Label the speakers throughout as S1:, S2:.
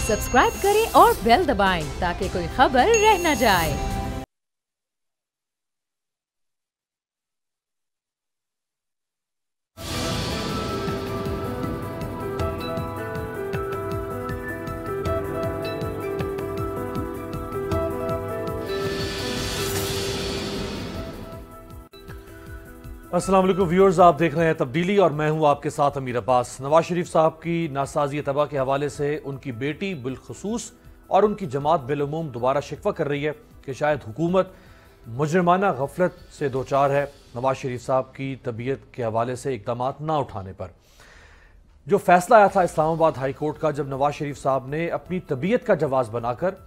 S1: Subscribe करें और bell दबाएं ताकि कोई खबर रह न जाए।
S2: अस्सलाम वालेकुम व्यूअर्स, आप देख रहे हैं तब्दीली और मैं हूं आपके साथ अमीर अब्बास। नवाज शरीफ साहब की नासाजी तबाह के हवाले से उनकी बेटी बिलखुसूस और उनकी जमात बिलउमूम दोबारा शिकवा कर रही है कि शायद हुकूमत मुजरिमाना गफलत से दो चार है नवाज शरीफ साहब की तबीयत के हवाले से इकदाम ना उठाने पर। जो फैसला आया था इस्लामाबाद हाई कोर्ट का, जब नवाज शरीफ साहब ने अपनी तबीयत का जवाब बनाकर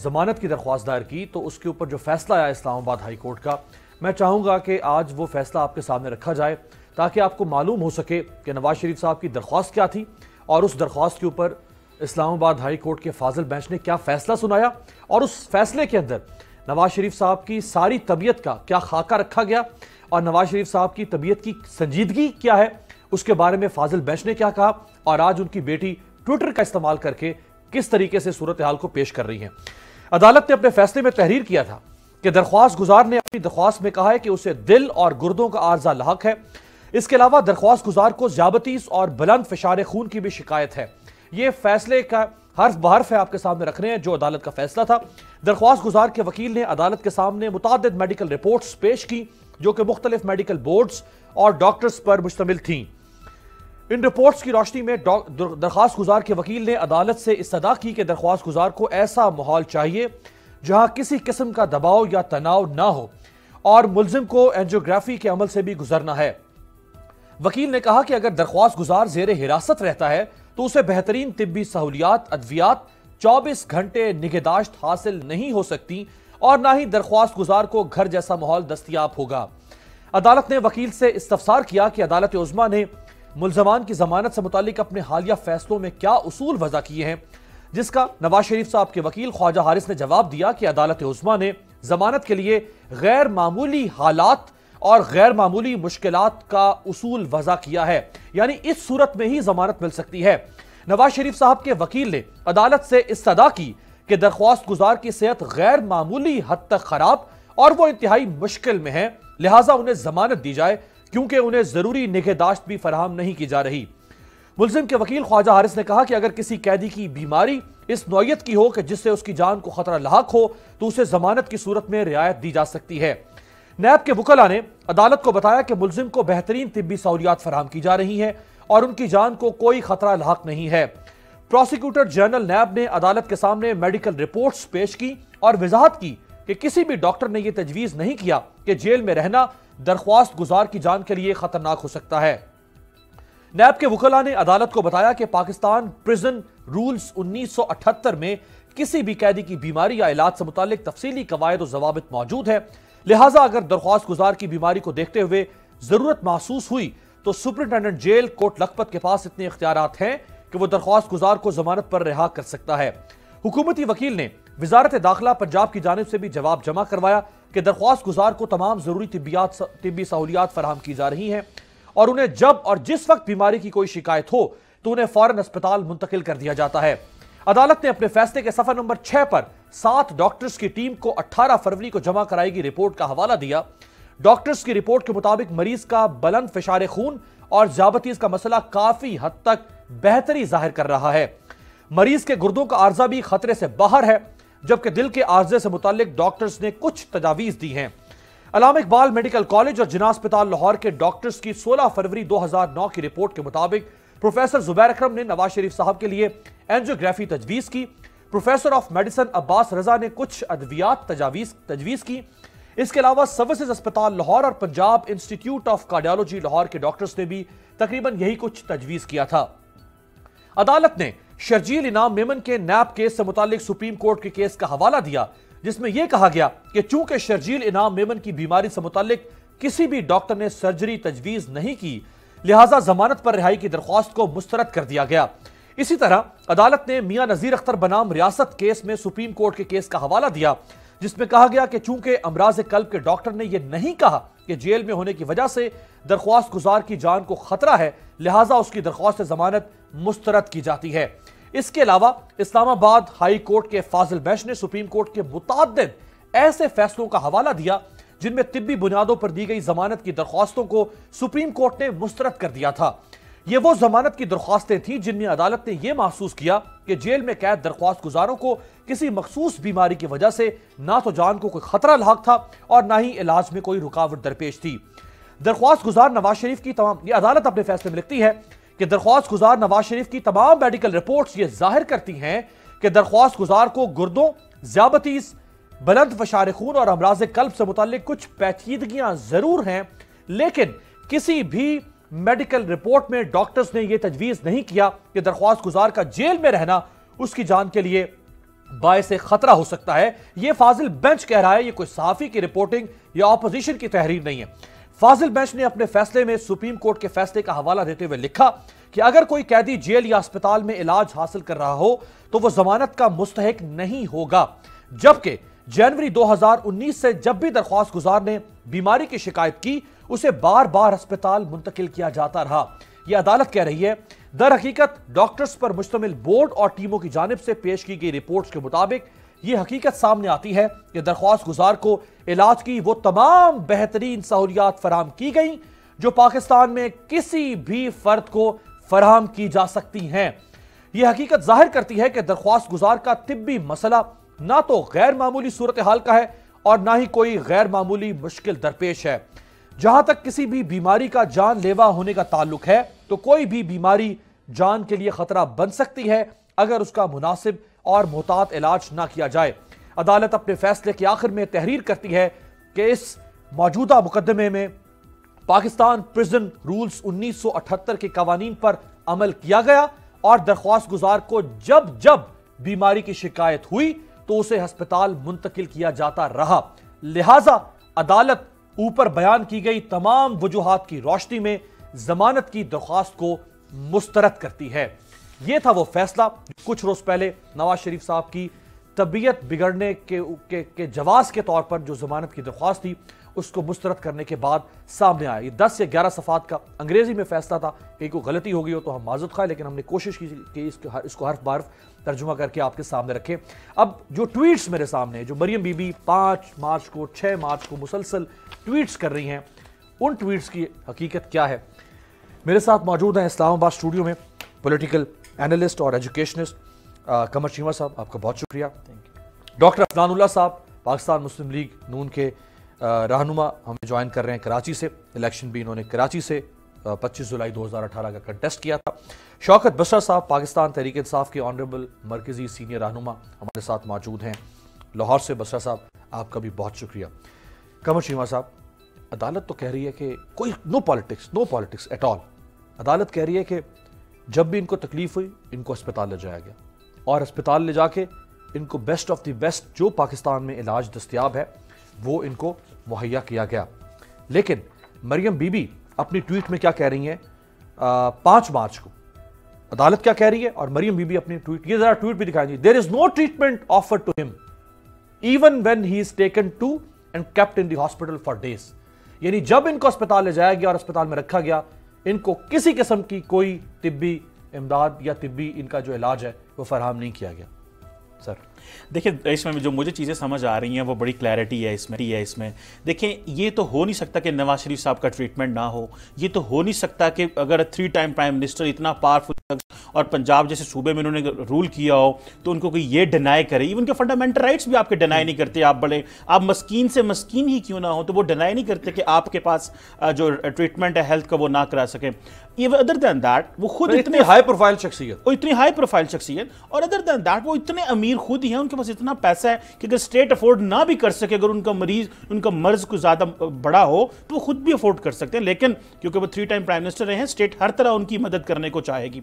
S2: जमानत की दरख्वास्त दायर की, तो उसके ऊपर जो फैसला आया इस्लामाबाद हाई कोर्ट का, मैं चाहूँगा कि आज वो फैसला आपके सामने रखा जाए ताकि आपको मालूम हो सके कि नवाज शरीफ साहब की दरख्वास्त क्या थी और उस दरख्वास्त के ऊपर इस्लामाबाद हाई कोर्ट के फाजिल बेंच ने क्या फैसला सुनाया और उस फैसले के अंदर नवाज शरीफ साहब की सारी तबीयत का क्या खाका रखा गया और नवाज शरीफ साहब की तबीयत की संजीदगी क्या है, उसके बारे में फाजिल बेंच ने क्या कहा और आज उनकी बेटी ट्विटर का इस्तेमाल करके किस तरीके से सूरत हाल को पेश कर रही है। अदालत ने अपने फैसले में तहरीर किया था कि दरख्वास्त गुजार ने अपनी दरख्वास्त में कहा है कि उसे दिल और गुर्दों का आर्जा लाहक है। इसके अलावा दरख्वास्त गुजार को ज़्यादतीस और बुलंद फिशार खून की भी शिकायत है। ये फैसले का हर्फ बहर्फ है आपके सामने रख रहे हैं जो अदालत का फैसला था। दरख्वास्त गुजार के वकील ने अदालत के सामने मुतादिद मेडिकल रिपोर्ट्स पेश की जो कि मुख्तलिफ मेडिकल बोर्ड्स और डॉक्टर्स पर मुश्तमिल थीं। इन रिपोर्ट्स की रोशनी में दरख्वास्त गुजार के वकील ने अदालत से इस्तदा की कि दरख्वास्त गुजार को ऐसा माहौल चाहिए जहां किसी किस्म का दबाव या तनाव ना हो और मुल्जिम को एंजियोग्राफी के अमल से भी गुजरना है। वकील ने कहा कि अगर दरख्वास्त गुजार जेर हिरासत रहता है तो उसे बेहतरीन तिब्बी सहूलियात, अद्वियात, 24 घंटे निगहदाश्त हासिल नहीं हो सकती और ना ही दरख्वास्त गुजार को घर जैसा माहौल दस्तयाब होगा। अदालत ने वकील से इस्तफसार किया कि अदालत उज़्मा ने मुल्ज़मान की जमानत से मुतालिक अपने हालिया फैसलों में क्या उसूल वज़ा किए हैं, जिसका नवाज शरीफ साहब के वकील ख्वाजा हारिस ने जवाब दिया कि अदालत उज़्मा ने जमानत के लिए गैर मामूली हालात और गैर मामूली मुश्किलात का उसूल वज़ा किया है, यानी इस सूरत में ही जमानत मिल सकती है। नवाज शरीफ साहब के वकील ने अदालत से इस्तदा की कि दरख्वास्त गुजार की सेहत गैर मामूली हद तक खराब और वो इंतहाई मुश्किल में है, लिहाजा उन्हें जमानत दी जाए क्योंकि उन्हें जरूरी निगहदाश्त भी फराहम नहीं की जा रही। मुल्जिम के वकील ख्वाजा हारिस ने कहा कि अगर किसी कैदी की बीमारी इस नौयत की हो कि जिससे उसकी जान को खतरा लाहक हो तो उसे जमानत की सूरत में रियायत दी जा सकती है। नैब के वकला ने अदालत को बताया कि मुल्जिम को बेहतरीन तिब्बी सहूलियात फराहम की जा रही हैं और उनकी जान को कोई खतरा लाहक नहीं है। प्रोसिक्यूटर जनरल नैब ने अदालत के सामने मेडिकल रिपोर्ट्स पेश की और वजाहत की कि किसी भी डॉक्टर ने यह तजवीज़ नहीं किया कि जेल में रहना दरख्वास्त गुजार की जान के लिए खतरनाक हो सकता है। नैब के वकला ने अदालत को बताया कि पाकिस्तान प्रिजन रूल्स 1978 में किसी भी कैदी की बीमारी या इलाज से मुतालिक तफसीली कवायद और जवाबित मौजूद है, लिहाजा अगर दरख्वास्त गुजार की बीमारी को देखते हुए जरूरत महसूस हुई तो सुपरिटेंडेंट जेल कोट लखपत के पास इतने इख्तियारात हैं कि वो दरख्वास्त गुजार को जमानत पर रिहा कर सकता है। हुकूमती वकील ने वजारत दाखिला पंजाब की जानिब से भी जवाब जमा करवाया कि दरख्वास्त गुजार को तमाम जरूरी तिब्बी सहूलियात फराहम की जा रही हैं और उन्हें जब और जिस वक्त बीमारी की कोई शिकायत हो तो उन्हें फौरन अस्पताल मुंतकिल कर दिया जाता है। अदालत ने अपने फैसले के सफा नंबर 6 पर 7 डॉक्टर्स की टीम को 18 फरवरी को जमा कराएगी रिपोर्ट का हवाला दिया। डॉक्टर्स की रिपोर्ट के मुताबिक मरीज का बुलंद फिशार खून और ज़्यादतीस का मसला काफी हद तक बेहतरी जाहिर कर रहा है। मरीज के गुर्दों का आर्जा भी खतरे से बाहर है, जबकि दिल के आर्जे से मुतालिक डॉक्टर्स ने कुछ तजावीज दी हैं। अल्लामा इकबाल मेडिकल कॉलेज और जिना अस्पताल लाहौर के डॉक्टर्स की 16 फरवरी 2009 की रिपोर्ट के मुताबिक प्रोफेसर जुबैर अकरम ने नवाज शरीफ साहब के लिए एंजियोग्राफी तजवीज़ की। प्रोफेसर ऑफ मेडिसिन अब्बास रजा ने कुछ अद्वियात तजवीज़ की। इसके अलावा सर्विसेज अस्पताल लाहौर और Punjab institute of cardiology Lahore के डॉक्टर्स ने भी तकरीबन यही कुछ तजवीज़ किया था। अदालत ने शर्जील इनाम मेमन के नैब केस से मुतालिक सुप्रीम कोर्ट के केस का हवाला दिया, जिसमें यह कहा गया कि चूंकि शर्जील इनाम मेमन की बीमारी से मुतालिक किसी भी डॉक्टर ने सर्जरी तजवीज़ नहीं की, लिहाजा जमानत पर रिहाई की दरख्वास्त को मुस्तरद कर दिया गया। इसी तरह अदालत ने मियां नजीर अख्तर बनाम रियासत केस में सुप्रीम कोर्ट के केस का हवाला दिया, जिसमें कहा गया कि चूंकि अमराज कल्ब के डॉक्टर ने यह नहीं कहा कि जेल में होने की वजह से दरख्वास्त गुजार की जान को खतरा है, लिहाजा उसकी दरख्वास्त जमानत मुस्तरद की जाती है। इसके अलावा इस्लामाबाद हाई कोर्ट के फाजिल बेंच ने सुप्रीम कोर्ट के मुताद्दिद ऐसे फैसलों का हवाला दिया जिनमें तिब्बी बुनियादों पर दी गई जमानत की दरख्वास्तों को सुप्रीम कोर्ट ने मुस्तरद कर दिया था। ये वो जमानत की दरख्वास्तें थीं जिनमें अदालत ने यह महसूस किया कि जेल में कैद दरख्वास्त गुजारों को किसी मखसूस बीमारी की वजह से ना तो जान को कोई खतरा लाक था और ना ही इलाज में कोई रुकावट दरपेश थी। दरख्वास्त गुजार नवाज शरीफ की तमाम, ये अदालत अपने फैसले में लिखती है कि दरख्वास्त गुजार नवाज शरीफ की तमाम मेडिकल रिपोर्ट्स ये जाहिर करती हैं कि दरख्वास्त गुजार को गुर्दों, ज़ियाबतीस, बुलंद फशार खून और अमराज कल्ब से मुताल्लिक कुछ पेचीदगियां जरूर हैं, लेकिन किसी भी मेडिकल रिपोर्ट में डॉक्टर्स ने यह तजवीज नहीं किया कि दरख्वास्त गुजार का जेल में रहना उसकी जान के लिए बायसे खतरा हो सकता है। यह फाजिल बेंच कह रहा है, यह कोई सहाफी की रिपोर्टिंग या ऑपोजिशन की तहरीर नहीं है। फाजिल बेंच ने अपने फैसले में सुप्रीम कोर्ट के फैसले का हवाला देते हुए लिखा कि अगर कोई कैदी जेल या अस्पताल में इलाज हासिल कर रहा हो तो वह जमानत का मुस्तहिक नहीं होगा, जबकि जनवरी 2019 से जब भी दरख्वास्त गुजार ने बीमारी की शिकायत की उसे बार बार अस्पताल मुंतकिल किया जाता रहा। यह अदालत कह रही है, दर हकीकत डॉक्टर्स पर मुश्तमिल बोर्ड और टीमों की जानिब से पेश की गई रिपोर्ट्स के मुताबिक यह हकीकत सामने आती है कि दरख्वास्त गुजार को इलाज की वो तमाम बेहतरीन सहूलियात फराहम की गई जो पाकिस्तान में किसी भी फर्द को फराहम की जा सकती हैं। यह हकीकत जाहिर करती है कि दरख्वास्त गुजार का तिब्बी मसला ना तो गैर मामूली सूरत हाल का है और ना ही कोई गैर मामूली मुश्किल दरपेश है। जहां तक किसी भी बीमारी का जानलेवा होने का ताल्लुक है तो कोई भी बीमारी जान के लिए खतरा बन सकती है अगर उसका मुनासिब और मुहतात इलाज ना किया जाए। अदालत अपने फैसले के आखिर में तहरीर करती है कि इस मौजूदा मुकदमे में पाकिस्तान प्रिजन रूल्स 1978 के कवानीन पर अमल किया गया और दरख्वास्त गुजार को जब जब बीमारी की शिकायत हुई तो उसे अस्पताल मुंतकिल किया जाता रहा। लिहाजा अदालत ऊपर बयान की गई तमाम वजूहात की रोशनी में जमानत की दरख्वास्त को मुस्तरद करती है। यह था वो फैसला कुछ रोज पहले नवाज शरीफ साहब की तबीयत बिगड़ने के जवाज के तौर पर जो जमानत की दरख्वास्त थी उसको मुस्तरद करने के बाद सामने आया। ये 10 या 11 सफ़ात का अंग्रेजी में फैसला था। कहीं को गलती हो गई हो तो हम माजूद खाएं, लेकिन हमने कोशिश की कि इसको हर्फ बार तर्जुमा करके आपके सामने रखें। अब जो ट्वीट्स मेरे सामने जो मरियम बीबी 5 मार्च को 6 मार्च को मुसलसल ट्वीट्स कर रही हैं, उन ट्वीट्स की हकीकत क्या है? मेरे साथ मौजूद हैं इस्लामाबाद स्टूडियो में पॉलिटिकल एनालिस्ट और एजुकेशनिस्ट कमर चीमा साहब, आपका बहुत शुक्रिया। डॉक्टर अफनानुल्लाह साहब पाकिस्तान मुस्लिम लीग नून के रहनुमा हमें ज्वाइन कर रहे हैं कराची से। इलेक्शन भी इन्होंने कराची से 25 जुलाई 2018 का कंटेस्ट किया था। शौकत बशर साहब पाकिस्तान तहरीक इंसाफ के ऑनरेबल मरकजी सीनियर रहनुमा हमारे साथ मौजूद हैं लाहौर से। बशर साहब आपका भी बहुत शुक्रिया। कमर चीमा साहब, अदालत तो कह रही है कि कोई नो पॉलिटिक्स एट ऑल। अदालत कह रही है कि जब भी इनको तकलीफ हुई इनको अस्पताल ले जाया गया और अस्पताल ले जाके इनको बेस्ट ऑफ द बेस्ट जो पाकिस्तान में इलाज दस्तयाब है वो इनको मुहैया किया गया। लेकिन मरियम बीबी अपनी ट्वीट में क्या कह रही हैं 5 मार्च को, अदालत क्या कह रही है और मरियम बीबी अपनी ट्वीट, ये जरा ट्वीट भी दिखाएंगे। There is no treatment offered to him even when he is taken to and kept in the hospital for days. यानी जब इनको अस्पताल ले जाया गया और अस्पताल में रखा गया, इनको किसी किस्म की कोई तिब्बी इमदाद या तिब्बी इनका जो इलाज है वो फराहम नहीं किया गया। सर
S3: देखिए, इसमें जो मुझे चीज़ें समझ आ रही हैं वो बड़ी क्लैरिटी है इसमें। देखिए, ये तो हो नहीं सकता कि नवाज शरीफ साहब का ट्रीटमेंट ना हो। ये तो हो नहीं सकता कि अगर 3 टाइम प्राइम मिनिस्टर इतना पावरफुल और पंजाब जैसे सूबे में उन्होंने रूल किया हो तो उनको कोई ये डिनाई करे। इवन के फंडामेंटल राइट्स भी आपके डिनाई नहीं करते। आप मस्कीन से मस्कीन ही क्यों ना हो तो वो डिनाई नहीं करते कि आपके पास जो ट्रीटमेंट है हेल्थ का वो ना करा सके। इवन अदर दैन दैट वो खुद इतने हाई प्रोफाइल शख्सियत और अदर दैन दैट वो इतने अमीर खुद ही हैं, उनके पास इतना पैसा है कि अगर स्टेट अफोर्ड ना भी कर सके, अगर उनका मर्ज कुछ ज्यादा बड़ा हो तो वो खुद भी अफोर्ड कर सकते हैं। लेकिन क्योंकि वो 3 टाइम प्राइम मिनिस्टर रहे हैं, स्टेट हर तरह उनकी मदद करने को चाहेगी।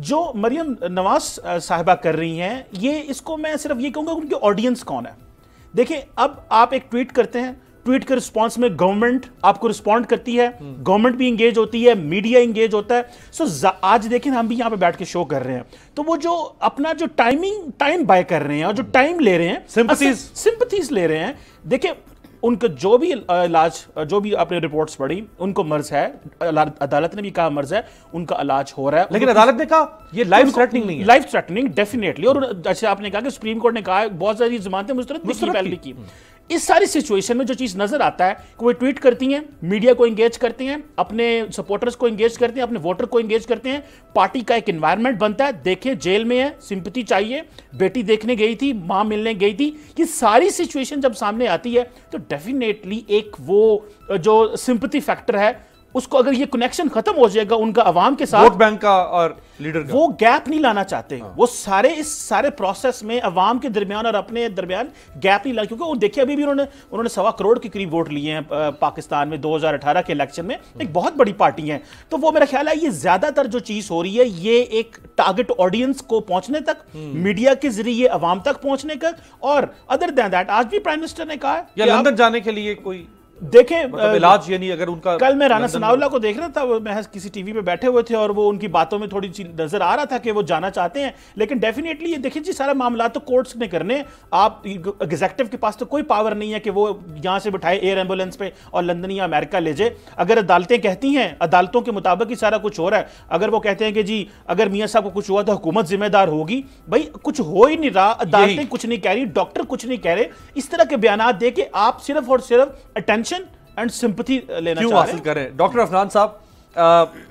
S3: जो मरियम नवाज साहिबा कर रही हैं, ये इसको मैं सिर्फ ये कहूंगा उनकी ऑडियंस कौन है। देखिए, अब आप एक ट्वीट करते हैं, ट्वीट के रिस्पांस में गवर्नमेंट आपको रिस्पॉन्ड करती है, गवर्नमेंट भी इंगेज होती है, मीडिया इंगेज होता है। सो आज देखें हम भी यहाँ पे बैठ के शो कर रहे हैं तो वो जो अपना जो टाइम बाय कर रहे हैं और जो टाइम ले रहे हैं, सिंपथीज ले रहे हैं। देखिए, उनका जो भी इलाज, जो भी आपने रिपोर्ट्स पढ़ी, उनको मर्ज है, अदालत ने भी कहा मर्ज है, उनका इलाज हो रहा है,
S2: लेकिन अदालत ने कहा ये लाइफ थ्रेटनिंग नहीं है।
S3: लाइफ थ्रेटनिंग डेफिनेटली, और जैसे आपने कहा कि सुप्रीम कोर्ट ने कहा बहुत सारी जमानतें मुस्तरद की। इस सारी सिचुएशन में जो चीज नजर आता है कि वो ट्वीट करती हैं, मीडिया को एंगेज करते हैं, अपने सपोर्टर्स को एंगेज करते हैं, अपने वोटर को एंगेज करते हैं, पार्टी का एक एनवायरनमेंट बनता है। देखें, जेल में है, सिंपैथी चाहिए, बेटी देखने गई थी, मां मिलने गई थी, ये सारी सिचुएशन जब सामने आती है तो डेफिनेटली एक वो जो सिंपैथी फैक्टर है उसको, अगर ये कनेक्शन खत्म हो जाएगा उनका अवाम के साथ,
S2: वोट बैंक का और लीडर का,
S3: वो गैप नहीं लाना चाहते। वो सारे इस सारे प्रोसेस में अवाम के दरमियान और अपने दरमियान गैप नहीं ला, क्योंकि वो देखिए अभी भी उन्होंने 1.25 करोड़ के करीब वोट लिए हैं पाकिस्तान में 2018 के इलेक्शन में, एक बहुत बड़ी पार्टी है। तो वो मेरा ख्याल है ये ज्यादातर जो चीज हो रही है ये एक टारगेट ऑडियंस को पहुंचने तक, मीडिया के जरिए अवाम तक पहुंचने का। और अदर देन दैट, आज भी प्राइम मिनिस्टर ने कहा
S2: या लंदन जाने के लिए कोई
S3: देखें,
S2: मतलब इलाज, यानी अगर उनका,
S3: कल मैं राना सनाउल्लाह को देख रहा था, वो महज किसी टीवी पे बैठे हुए थे और वो उनकी बातों में थोड़ी सी नजर आ रहा था कि वो जाना चाहते हैं, लेकिन डेफिनेटली ये देखिए जी सारा मामला तो कोर्ट्स ने करने, आप एग्जीक्यूटिव के पास तो कोई पावर नहीं है कि वो यहां से बिठाए एयर एम्बुलेंस पे और लंदन या अमेरिका ले जाए। अगर अदालतें कहती हैं, अदालतों के मुताबिक ही सारा कुछ हो रहा है, अगर वो कहते हैं कि जी अगर मियां साहब को कुछ हुआ तो हुकूमत जिम्मेदार होगी, भाई कुछ हो ही नहीं रहा, अदालतें कुछ नहीं कह रही, डॉक्टर कुछ नहीं कह रहे, इस तरह के बयान दे के आप सिर्फ और सिर्फ अटेंशन एंड सिंपैथी लेना
S2: क्यों हासिल करें। डॉक्टर अफनान साहब,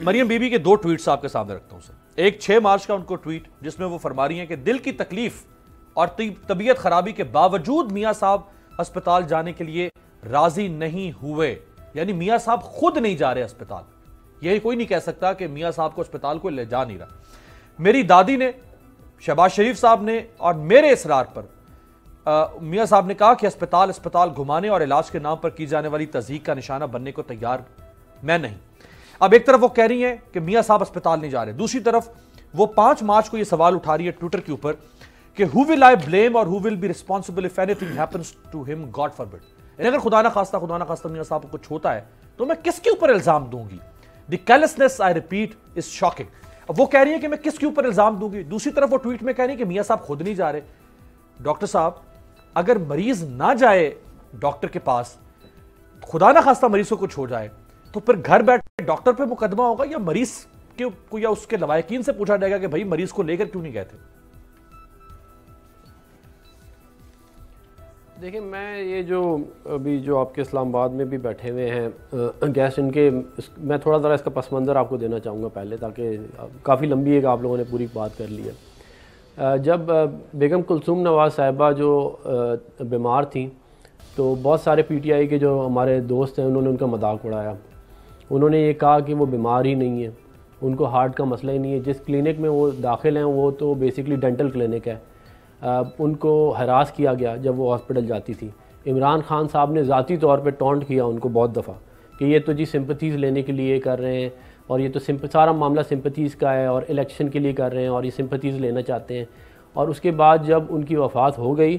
S2: मरियम बीबी के 2 ट्वीट्स आपके सामने रखता हूं सर। एक 6 मार्च का उनको ट्वीट जिसमें वो फरमा रही हैं कि दिल की तकलीफ और तबीयत खराबी के बावजूद मियां साहब अस्पताल जाने के लिए राजी नहीं हुए, यानी मियां साहब खुद नहीं जा रहे अस्पताल। यही कोई नहीं कह सकता कि मियां साहब को अस्पताल को ले जा नहीं रहा। मेरी दादी ने, शहबाज शरीफ साहब ने और मेरे इसरार पर मियां साहब ने कहा कि अस्पताल घुमाने और इलाज के नाम पर की जाने वाली तज़हीक का निशाना बनने को तैयार मैं नहीं। अब एक तरफ वो कह रही हैं कि मियां साहब अस्पताल नहीं जा रहे, दूसरी तरफ वो 5 मार्च को ये सवाल उठा रही है ट्विटर के ऊपर कि हु विल आई ब्लेम और who will be responsible if anything happens to him, god forbid. अगर खुदा ना खास्ता मियां साहब को कुछ होता है तो मैं किसके ऊपर इल्जाम दूंगी। The carelessness I repeat is shocking. अब वो कह रही है कि मैं किसके ऊपर इल्जाम दूंगी, दूसरी तरफ वो ट्वीट में कह रही है कि मियां साहब खुद नहीं जा रहे। डॉक्टर साहब, अगर मरीज ना जाए डॉक्टर के पास, खुदा ना खास्ता मरीज को कुछ हो जाए, तो फिर घर बैठे डॉक्टर पे मुकदमा होगा या मरीज के या उसके लवायकीन से पूछा जाएगा कि भाई मरीज को लेकर क्यों नहीं गए थे।
S4: देखिए, मैं ये जो अभी जो आपके इस्लामाबाद में भी बैठे हुए हैं गेस्ट, इनके मैं थोड़ा ज़रा इसका पस मंज़र आपको देना चाहूँगा पहले, ताकि काफ़ी लंबी एक आप लोगों ने पूरी बात कर ली है। जब बेगम कुलसूम नवाज़ साहिबा जो बीमार थी तो बहुत सारे पीटीआई के जो हमारे दोस्त हैं उन्होंने उनका मजाक उड़ाया। उन्होंने ये कहा कि वो बीमार ही नहीं है, उनको हार्ट का मसला ही नहीं है, जिस क्लिनिक में वो दाखिल हैं वो तो बेसिकली डेंटल क्लिनिक है। उनको हरास किया गया जब वो हॉस्पिटल जाती थी। इमरान खान साहब ने ज़ाती तौर पे टॉन्ट किया उनको बहुत दफ़ा कि ये तो जी सिंपथीज़ लेने के लिए कर रहे हैं और ये तो सारा मामला सिंपथीज़ का है और इलेक्शन के लिए कर रहे हैं और ये सिंपथीज़ लेना चाहते हैं। और उसके बाद जब उनकी वफ़ात हो गई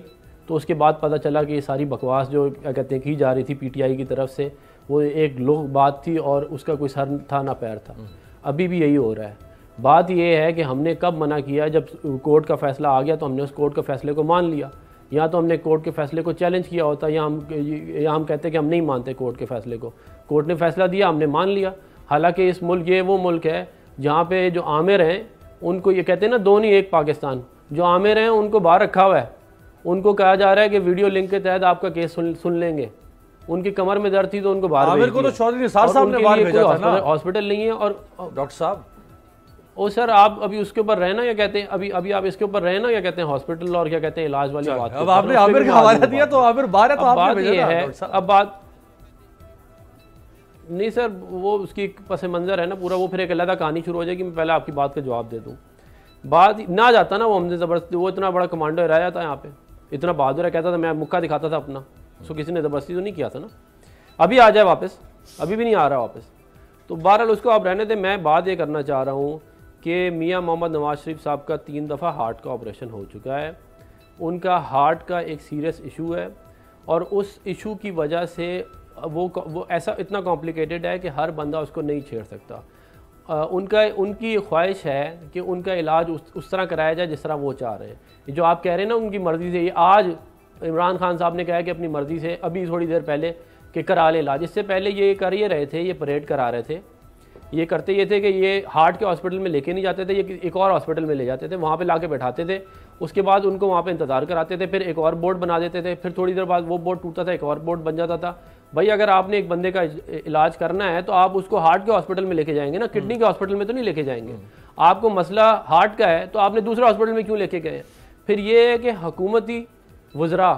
S4: तो उसके बाद पता चला कि ये सारी बकवास जो क्या कहते हैं की जा रही थी पीटीआई की तरफ से, वो एक लोग बात थी और उसका कोई सर था ना पैर था। अभी भी यही हो रहा है। बात यह है कि हमने कब मना किया, जब कोर्ट का फ़ैसला आ गया तो हमने उस कोर्ट के फ़ैसले को मान लिया। या तो हमने कोर्ट के फ़ैसले को चैलेंज किया होता, या हम कहते कि हम नहीं मानते कोर्ट के फ़ैसले को। कोर्ट ने फ़ैसला दिया, हमने मान लिया। हालांकि इस मुल्क, ये वो मुल्क है जहाँ पे जो आमिर हैं उनको, ये कहते हैं ना दो नहीं एक पाकिस्तान, जो आमिर हैं उनको बाहर रखा हुआ है। उनको कहा जा रहा है कि वीडियो लिंक के तहत आपका केस सुन लेंगे। उनकी कमर में दर्द थी तो उनको बाहर
S2: आमिर को तो चौधरी निसार साहब ने बाहर भेजा था ना,
S4: हॉस्पिटल नहीं है। और
S2: डॉक्टर साहब,
S4: ओ सर, आप अभी उसके ऊपर रहना या कहते हैं अभी आप इसके ऊपर रहना या कहते हैं हॉस्पिटल और क्या कहते हैं इलाज वाली बात।
S2: अब आपने आमिर का हवाला दिया तो आमिर बाहर है तो आपने भेजा
S4: है। अब बात नहीं सर, वो उसकी पस मंज़र है ना पूरा, वो फिर एक अलग कहानी शुरू हो जाएगी। मैं पहले आपकी बात का जवाब दे दूँ। बात ना जाता ना वो हमने ज़बरदस्ती, वो इतना बड़ा कमांडो रह जाता यहाँ पे, इतना बहादुर है, कहता था मैं मुक्का दिखाता था अपना, उसको किसी ने ज़बरदस्ती तो नहीं किया था ना। अभी आ जाए वापस, अभी भी नहीं आ रहा वापस। तो बहरहाल उसको आप रहने दें। मैं बात ये करना चाह रहा हूँ कि मियाँ मोहम्मद नवाज़ शरीफ साहब का 3 दफ़ा हार्ट का ऑपरेशन हो चुका है। उनका हार्ट का एक सीरियस इशू है और उस इशू की वजह से वो ऐसा इतना कॉम्प्लिकेटेड है कि हर बंदा उसको नहीं छेड़ सकता। उनकी ख्वाहिश है कि उनका इलाज उस तरह कराया जाए जिस तरह वो चाह रहे हैं। जो आप कह रहे हैं ना उनकी मर्ज़ी से, ये आज इमरान खान साहब ने कहा कि अपनी मर्ज़ी से अभी थोड़ी देर पहले कि करा ले इलाज। इससे पहले ये कर ये रहे थे, ये परेड करा रहे थे, ये करते ये थे कि ये हार्ट के हॉस्पिटल में लेके नहीं जाते थे, ये एक और हॉस्पिटल में ले जाते थे, वहाँ पे लाके बैठाते थे, उसके बाद उनको वहाँ पे इंतज़ार कराते थे, फिर एक और बोर्ड बना देते थे, फिर थोड़ी देर बाद वो बोर्ड टूटता था, एक और बोर्ड बन जाता था। भाई अगर आपने एक बंदे का इलाज करना है तो आप उसको हार्ट के हॉस्पिटल में लेके जाएंगे ना, किडनी के हॉस्पिटल में तो नहीं लेके जाएंगे। आपको मसला हार्ट का है तो आपने दूसरे हॉस्पिटल में क्यों लेके गए? फिर ये है कि हुकूमती वज़रा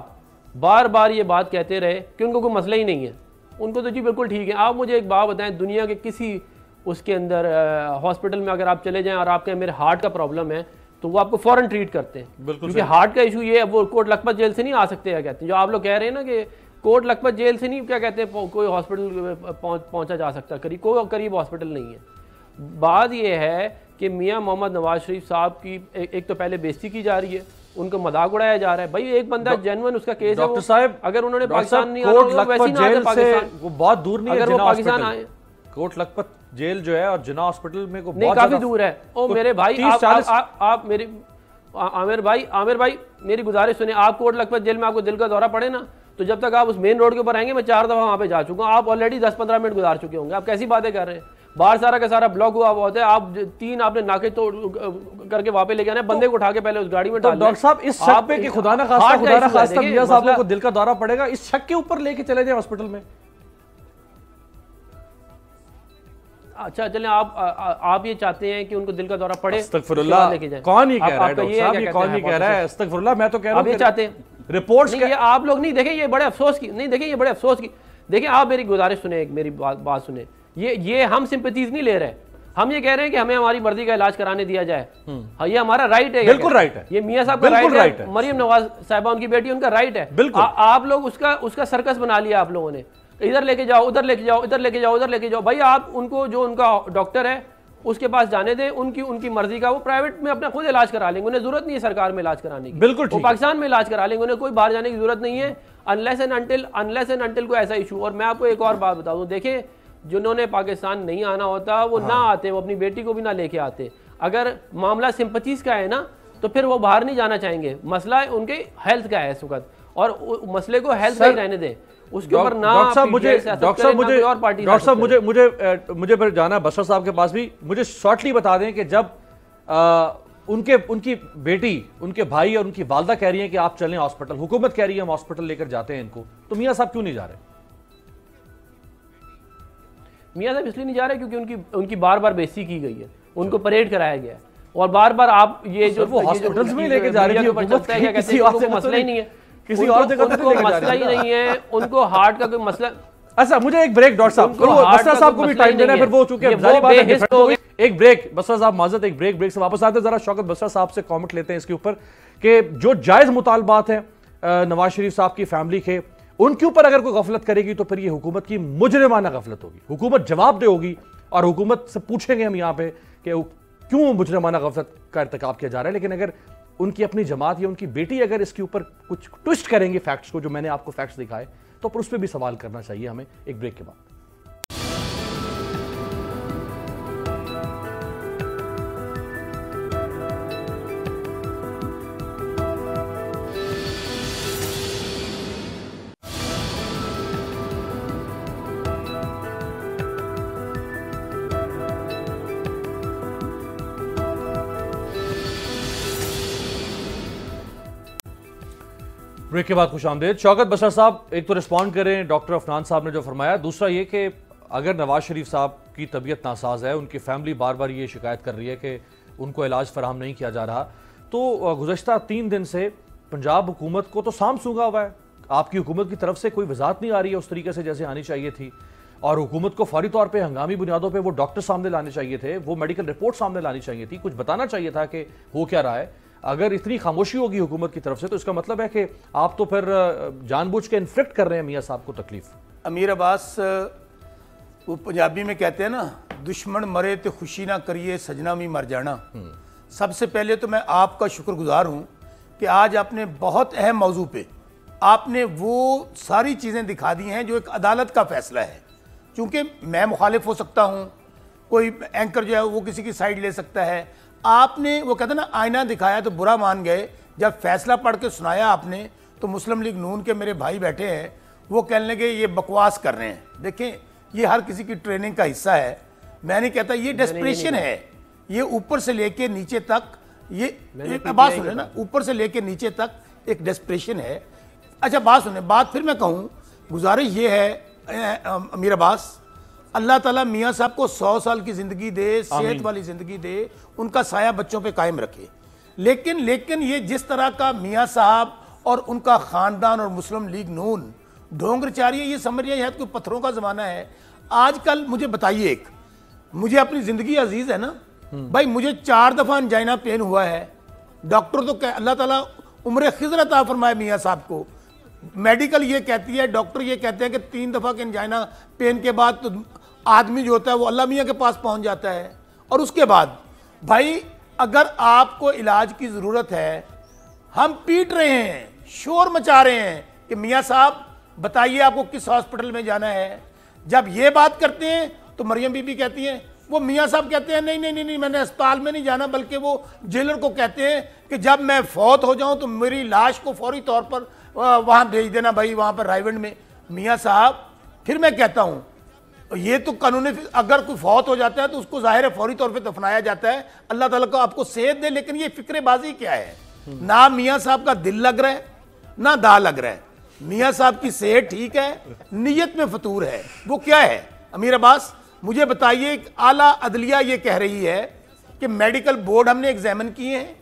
S4: बार बार ये बात कहते रहे कि उनको कोई मसला ही नहीं है, उनको तो जी बिल्कुल ठीक है। आप मुझे एक बात बताएं, दुनिया के किसी उसके अंदर हॉस्पिटल में अगर आप चले जाएं और आपके मेरे हार्ट का प्रॉब्लम है तो वो आपको फ़ौरन ट्रीट करते हैं, क्योंकि हार्ट का इशू ये है। वो कोट लखपत जेल से नहीं आ सकते क्या कहते हैं, जो आप लोग कह रहे हैं ना कि कोट लखपत जेल से नहीं क्या कहते हैं कोई हॉस्पिटल पहुंचा जा सकता, कोई करीब हॉस्पिटल नहीं है। बात ये है कि मियाँ मोहम्मद नवाज शरीफ साहब की एक तो पहले बेइज्जती की जा रही है, उनको मजाक उड़ाया जा रहा है। भाई एक बंदा जेन्युइन उसका केस है,
S2: डॉक्टर साहब
S4: अगर उन्होंने पाकिस्तान नहीं
S2: कोट लखपत जेल से वो बहुत दूर नहीं है,
S4: अगर वो पाकिस्तान आए,
S2: कोट लखपत जेल जो है और जिन्ना हॉस्पिटल में को
S4: नहीं काफी दूर है। ओ मेरे भाई आप मेरे आमिर भाई मेरी गुजारिश सुने, आप कोट लखपत जेल में आपको दिल का दौरा पड़े ना, तो जब तक आप उस मेन रोड के ऊपर आएंगे, मैं 4 दफा वहां पे जा चुका हूँ, आप ऑलरेडी 10-15 मिनट गुजार चुके होंगे। आप कैसी बातें कर रहे हैं? बाहर सारा का सारा ब्लॉक हुआ होता है, आप 3 आपने नाके तोड़ करके वहां पे लेके आना है, बंदे को उठा के पहले उस गाड़ी में डाल।
S2: डॉक्टर साहब इस शक पे कि खुदा ना खास्ता मियां साहब को दिल का दौरा पड़ेगा, इस शक के ऊपर लेके चले जाए हॉस्पिटल में।
S4: अच्छा चलें, आप ये चाहते हैं कि उनको दिल का दौरा पड़े?
S2: अस्तगफिरुल्लाह, कौन ही कह रहा है डॉक्टर साहब, ये कौन ही कह रहा है? अस्तगफिरुल्लाह, मैं तो कह रहा हूं
S4: आप ये चाहते हैं
S2: रिपोर्ट्स
S4: के आप लोग नहीं देखें, ये बड़े अफसोस की नहीं देखें, ये बड़े अफसोस की देखें। आप मेरी गुजारिश सुने, एक मेरी बात सुने, ये हम सिंपैथीज नहीं ले रहे, हम ये कह रहे हैं कि हमें हमारी मर्जी का इलाज कराने दिया जाए। हाँ, ये हमारा राइट है,
S2: बिल्कुल राइट है,
S4: ये मियां साहब का राइट है, मरियम नवाज साहिबा उनकी बेटी, उनका राइट है।
S2: बिल्कुल
S4: आप लोग उसका सर्कस बना लिया आप लोगों ने, इधर लेके जाओ, उधर लेके जाओ, इधर लेके जाओ, उधर लेके जाओ। भाई आप उनको, जो उनका डॉक्टर है उसके पास जाने दें, उनकी मर्जी का, वो प्राइवेट में अपना खुद इलाज करा लेंगे, उन्हें जरूरत नहीं है सरकार में इलाज कराने की।
S2: बिल्कुल
S4: वो पाकिस्तान में इलाज करा लेंगे, उन्हें कोई बाहर जाने की जरूरत नहीं है, अनलेस एंड अनटिल कोई ऐसा इशू। और मैं आपको एक और बात बता दूं, देखें जिन्होंने पाकिस्तान नहीं आना होता वो ना आते, वो अपनी बेटी को भी ना लेके आते। अगर मामला सिंपैथीज का है ना, तो फिर वो बाहर नहीं जाना चाहेंगे। मसला उनके हेल्थ का है इस वक्त, और मसले को हेल्थ में रहने दें, उसके ऊपर ना।
S2: डॉक्टर साहब मुझे फिर जाना है बशर साहब के पास भी। मुझे शॉर्टली बता दें कि जब उनकी बेटी, उनके भाई और उनकी वालदा कह रही है कि आप चलें हॉस्पिटल, हुकूमत कह रही है हम हॉस्पिटल लेकर जाते हैं इनको, तो मियां साहब क्यों नहीं जा रहे?
S4: मियां साहब इसलिए नहीं जा रहे क्योंकि उनकी बार बार बेइज्जती की गई है, उनको परेड कराया गया है, और बार बार आप ये जो वो
S2: हॉस्पिटल्स में लेके जा रही है,
S4: मसला ही नहीं है,
S2: किसी और जगह
S4: उनको मसला ही नहीं है, उनको हार्ट का कोई मसला।
S2: अच्छा मुझे एक ब्रेक डॉक्टर साहब, बसरा साहब को भी टाइम देना है, फिर वो चूंकि एक ब्रेक, बसरा साहब माजरत, एक ब्रेक से वापस आते जरा शौकत बसरा साहब से कमेंट लेते हैं इसके ऊपर कि जो जायज मुतालबात हैं नवाज शरीफ साहब की फैमिली के, उनके ऊपर अगर कोई गफलत करेगी तो फिर ये हुकूमत की मुजरिमाना गफलत होगी, हुकूमत जवाब दे होगी, और हुकूमत से पूछेंगे हम यहाँ पे कि क्यों मुजरिमाना गफलत का इर्तिकाब किया जा रहा है। लेकिन अगर उनकी अपनी जमात या उनकी बेटी अगर इसके ऊपर कुछ ट्विस्ट करेंगे फैक्ट्स को, जो मैंने आपको फैक्ट्स दिखाए, तो पर उस पर भी सवाल करना चाहिए हमें एक ब्रेक के बाद। ब्रेक के बाद खुश आमदेद। शौकत बसर साहब, एक तो रिस्पॉन्ड करें डॉक्टर अफनान साहब ने जो फरमाया, दूसरा ये कि अगर नवाज शरीफ साहब की तबीयत नासाज है, उनकी फैमिली बार बार ये शिकायत कर रही है कि उनको इलाज फराहम नहीं किया जा रहा, तो गुज़श्ता 3 दिन से पंजाब हुकूमत को तो साम सूंघा हुआ है, आपकी हुकूमत की तरफ से कोई वजाहत नहीं आ रही है उस तरीके से जैसे आनी चाहिए थी, और हुकूमत को फौरी तौर पर हंगामी बुनियादों पर वो डॉक्टर सामने लाने चाहिए थे, वो मेडिकल रिपोर्ट सामने लानी चाहिए थी, कुछ बताना चाहिए था कि हो क्या रहा है। अगर इतनी खामोशी होगी हुकूमत की तरफ से तो इसका मतलब है कि आप तो फिर जानबूझ के इन्फ्लिक्ट कर रहे हैं मियां साहब को तकलीफ।
S5: अमीर अब्बास, वो पंजाबी में कहते हैं ना, दुश्मन मरे तो खुशी ना करिए सजना भी मर जाना। सबसे पहले तो मैं आपका शुक्रगुजार हूँ कि आज आपने बहुत अहम मौजू पे आपने वो सारी चीज़ें दिखा दी हैं जो एक अदालत का फैसला है। चूँकि मैं मुखालिफ हो सकता हूँ, कोई एंकर जो है वो किसी की साइड ले सकता है, आपने वो कहते ना आईना दिखाया तो बुरा मान गए, जब फैसला पढ़ के सुनाया आपने तो मुस्लिम लीग नून के मेरे भाई बैठे हैं, वो कहने लगे ये बकवास कर रहे हैं। देखें, ये हर किसी की ट्रेनिंग का हिस्सा है। मैं नहीं कहता, ये डेस्परेशन है, ये ऊपर से लेके नीचे तक, ये बात सुने ना, ऊपर से लेके नीचे तक एक डेस्परेशन है। अच्छा बात सुने, बात फिर मैं कहूँ, गुजारिश ये है अमीर अब्बास, अल्लाह ताला मियाँ साहब को 100 साल की ज़िंदगी दे, सेहत वाली ज़िंदगी दे, उनका साया बच्चों पे कायम रखे। लेकिन ये जिस तरह का मियाँ साहब और उनका ख़ानदान और मुस्लिम लीग नून ढोंग रचा रही है, ये समझ रही है कोई पत्थरों का ज़माना है। आजकल मुझे बताइए, एक मुझे अपनी ज़िंदगी अजीज़ है ना भाई, मुझे 4 दफ़ा अंजाइना पेन हुआ है। डॉक्टर तो अल्लाह ताला उम्र खिज़र अता फरमाए मियाँ साहब को, मेडिकल ये कहती है, डॉक्टर ये कहते हैं कि 3 दफ़ा के अंजाइना पेन के बाद तो आदमी जो होता है वो अल्लाह मियाँ के पास पहुँच जाता है। और उसके बाद भाई अगर आपको इलाज की ज़रूरत है, हम पीट रहे हैं, शोर मचा रहे हैं कि मियाँ साहब बताइए आपको किस हॉस्पिटल में जाना है। जब ये बात करते हैं तो मरियम बीबी कहती हैं, वो मियाँ साहब कहते हैं नहीं नहीं नहीं नहीं, मैंने अस्पताल में नहीं जाना, बल्कि वो जेलर को कहते हैं कि जब मैं फौत हो जाऊं तो मेरी लाश को फौरी तौर पर वहाँ भेज देना भाई, वहाँ पर रायवंड में। मियाँ साहब फिर मैं कहता हूँ, ये तो कानूनी, अगर कोई फौत हो जाता है तो उसको जाहिर है फौरी तौर पे दफनाया जाता है, अल्लाह ताला को आपको सेहत दे। लेकिन ये फिक्रेबाजी क्या है, ना मियाँ साहब का दिल लग रहा है ना दा लग रहा है। मियाँ साहब की सेहत ठीक है, नीयत में फतूर है, वो क्या है अमीर अब्बास मुझे बताइए। आला अदलिया ये कह रही है कि मेडिकल बोर्ड हमने एग्जामिन किए हैं,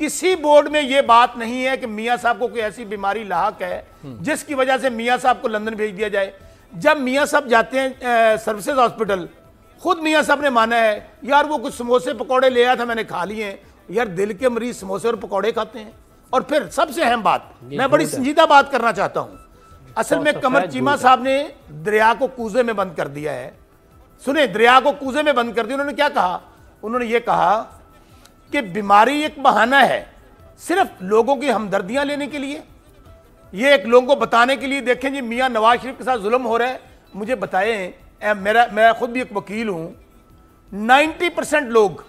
S5: किसी बोर्ड में ये बात नहीं है कि मियाँ साहब को कोई ऐसी बीमारी लाहक है जिसकी वजह से मियाँ साहब को लंदन भेज दिया जाए। जब मियाँ साहब जाते हैं सर्विसेज हॉस्पिटल, खुद मियाँ साहब ने माना है यार वो कुछ समोसे पकौड़े ले आया था, मैंने खा लिए हैं। यार दिल के मरीज समोसे और पकौड़े खाते हैं। और फिर सबसे अहम बात, मैं बड़ी संजीदा बात करना चाहता हूँ, असल में कमर चीमा साहब ने दरिया को कूजे में बंद कर दिया है। सुने, दरिया को कूजे में बंद कर दिया। उन्होंने क्या कहा, उन्होंने ये कहा कि बीमारी एक बहाना है सिर्फ लोगों की हमदर्दियां लेने के लिए, ये एक लोगों को बताने के लिए। देखें जी, मियां नवाज शरीफ के साथ जुल्म हो रहा है, मुझे बताएं, मैं खुद भी एक वकील हूं, 90% लोग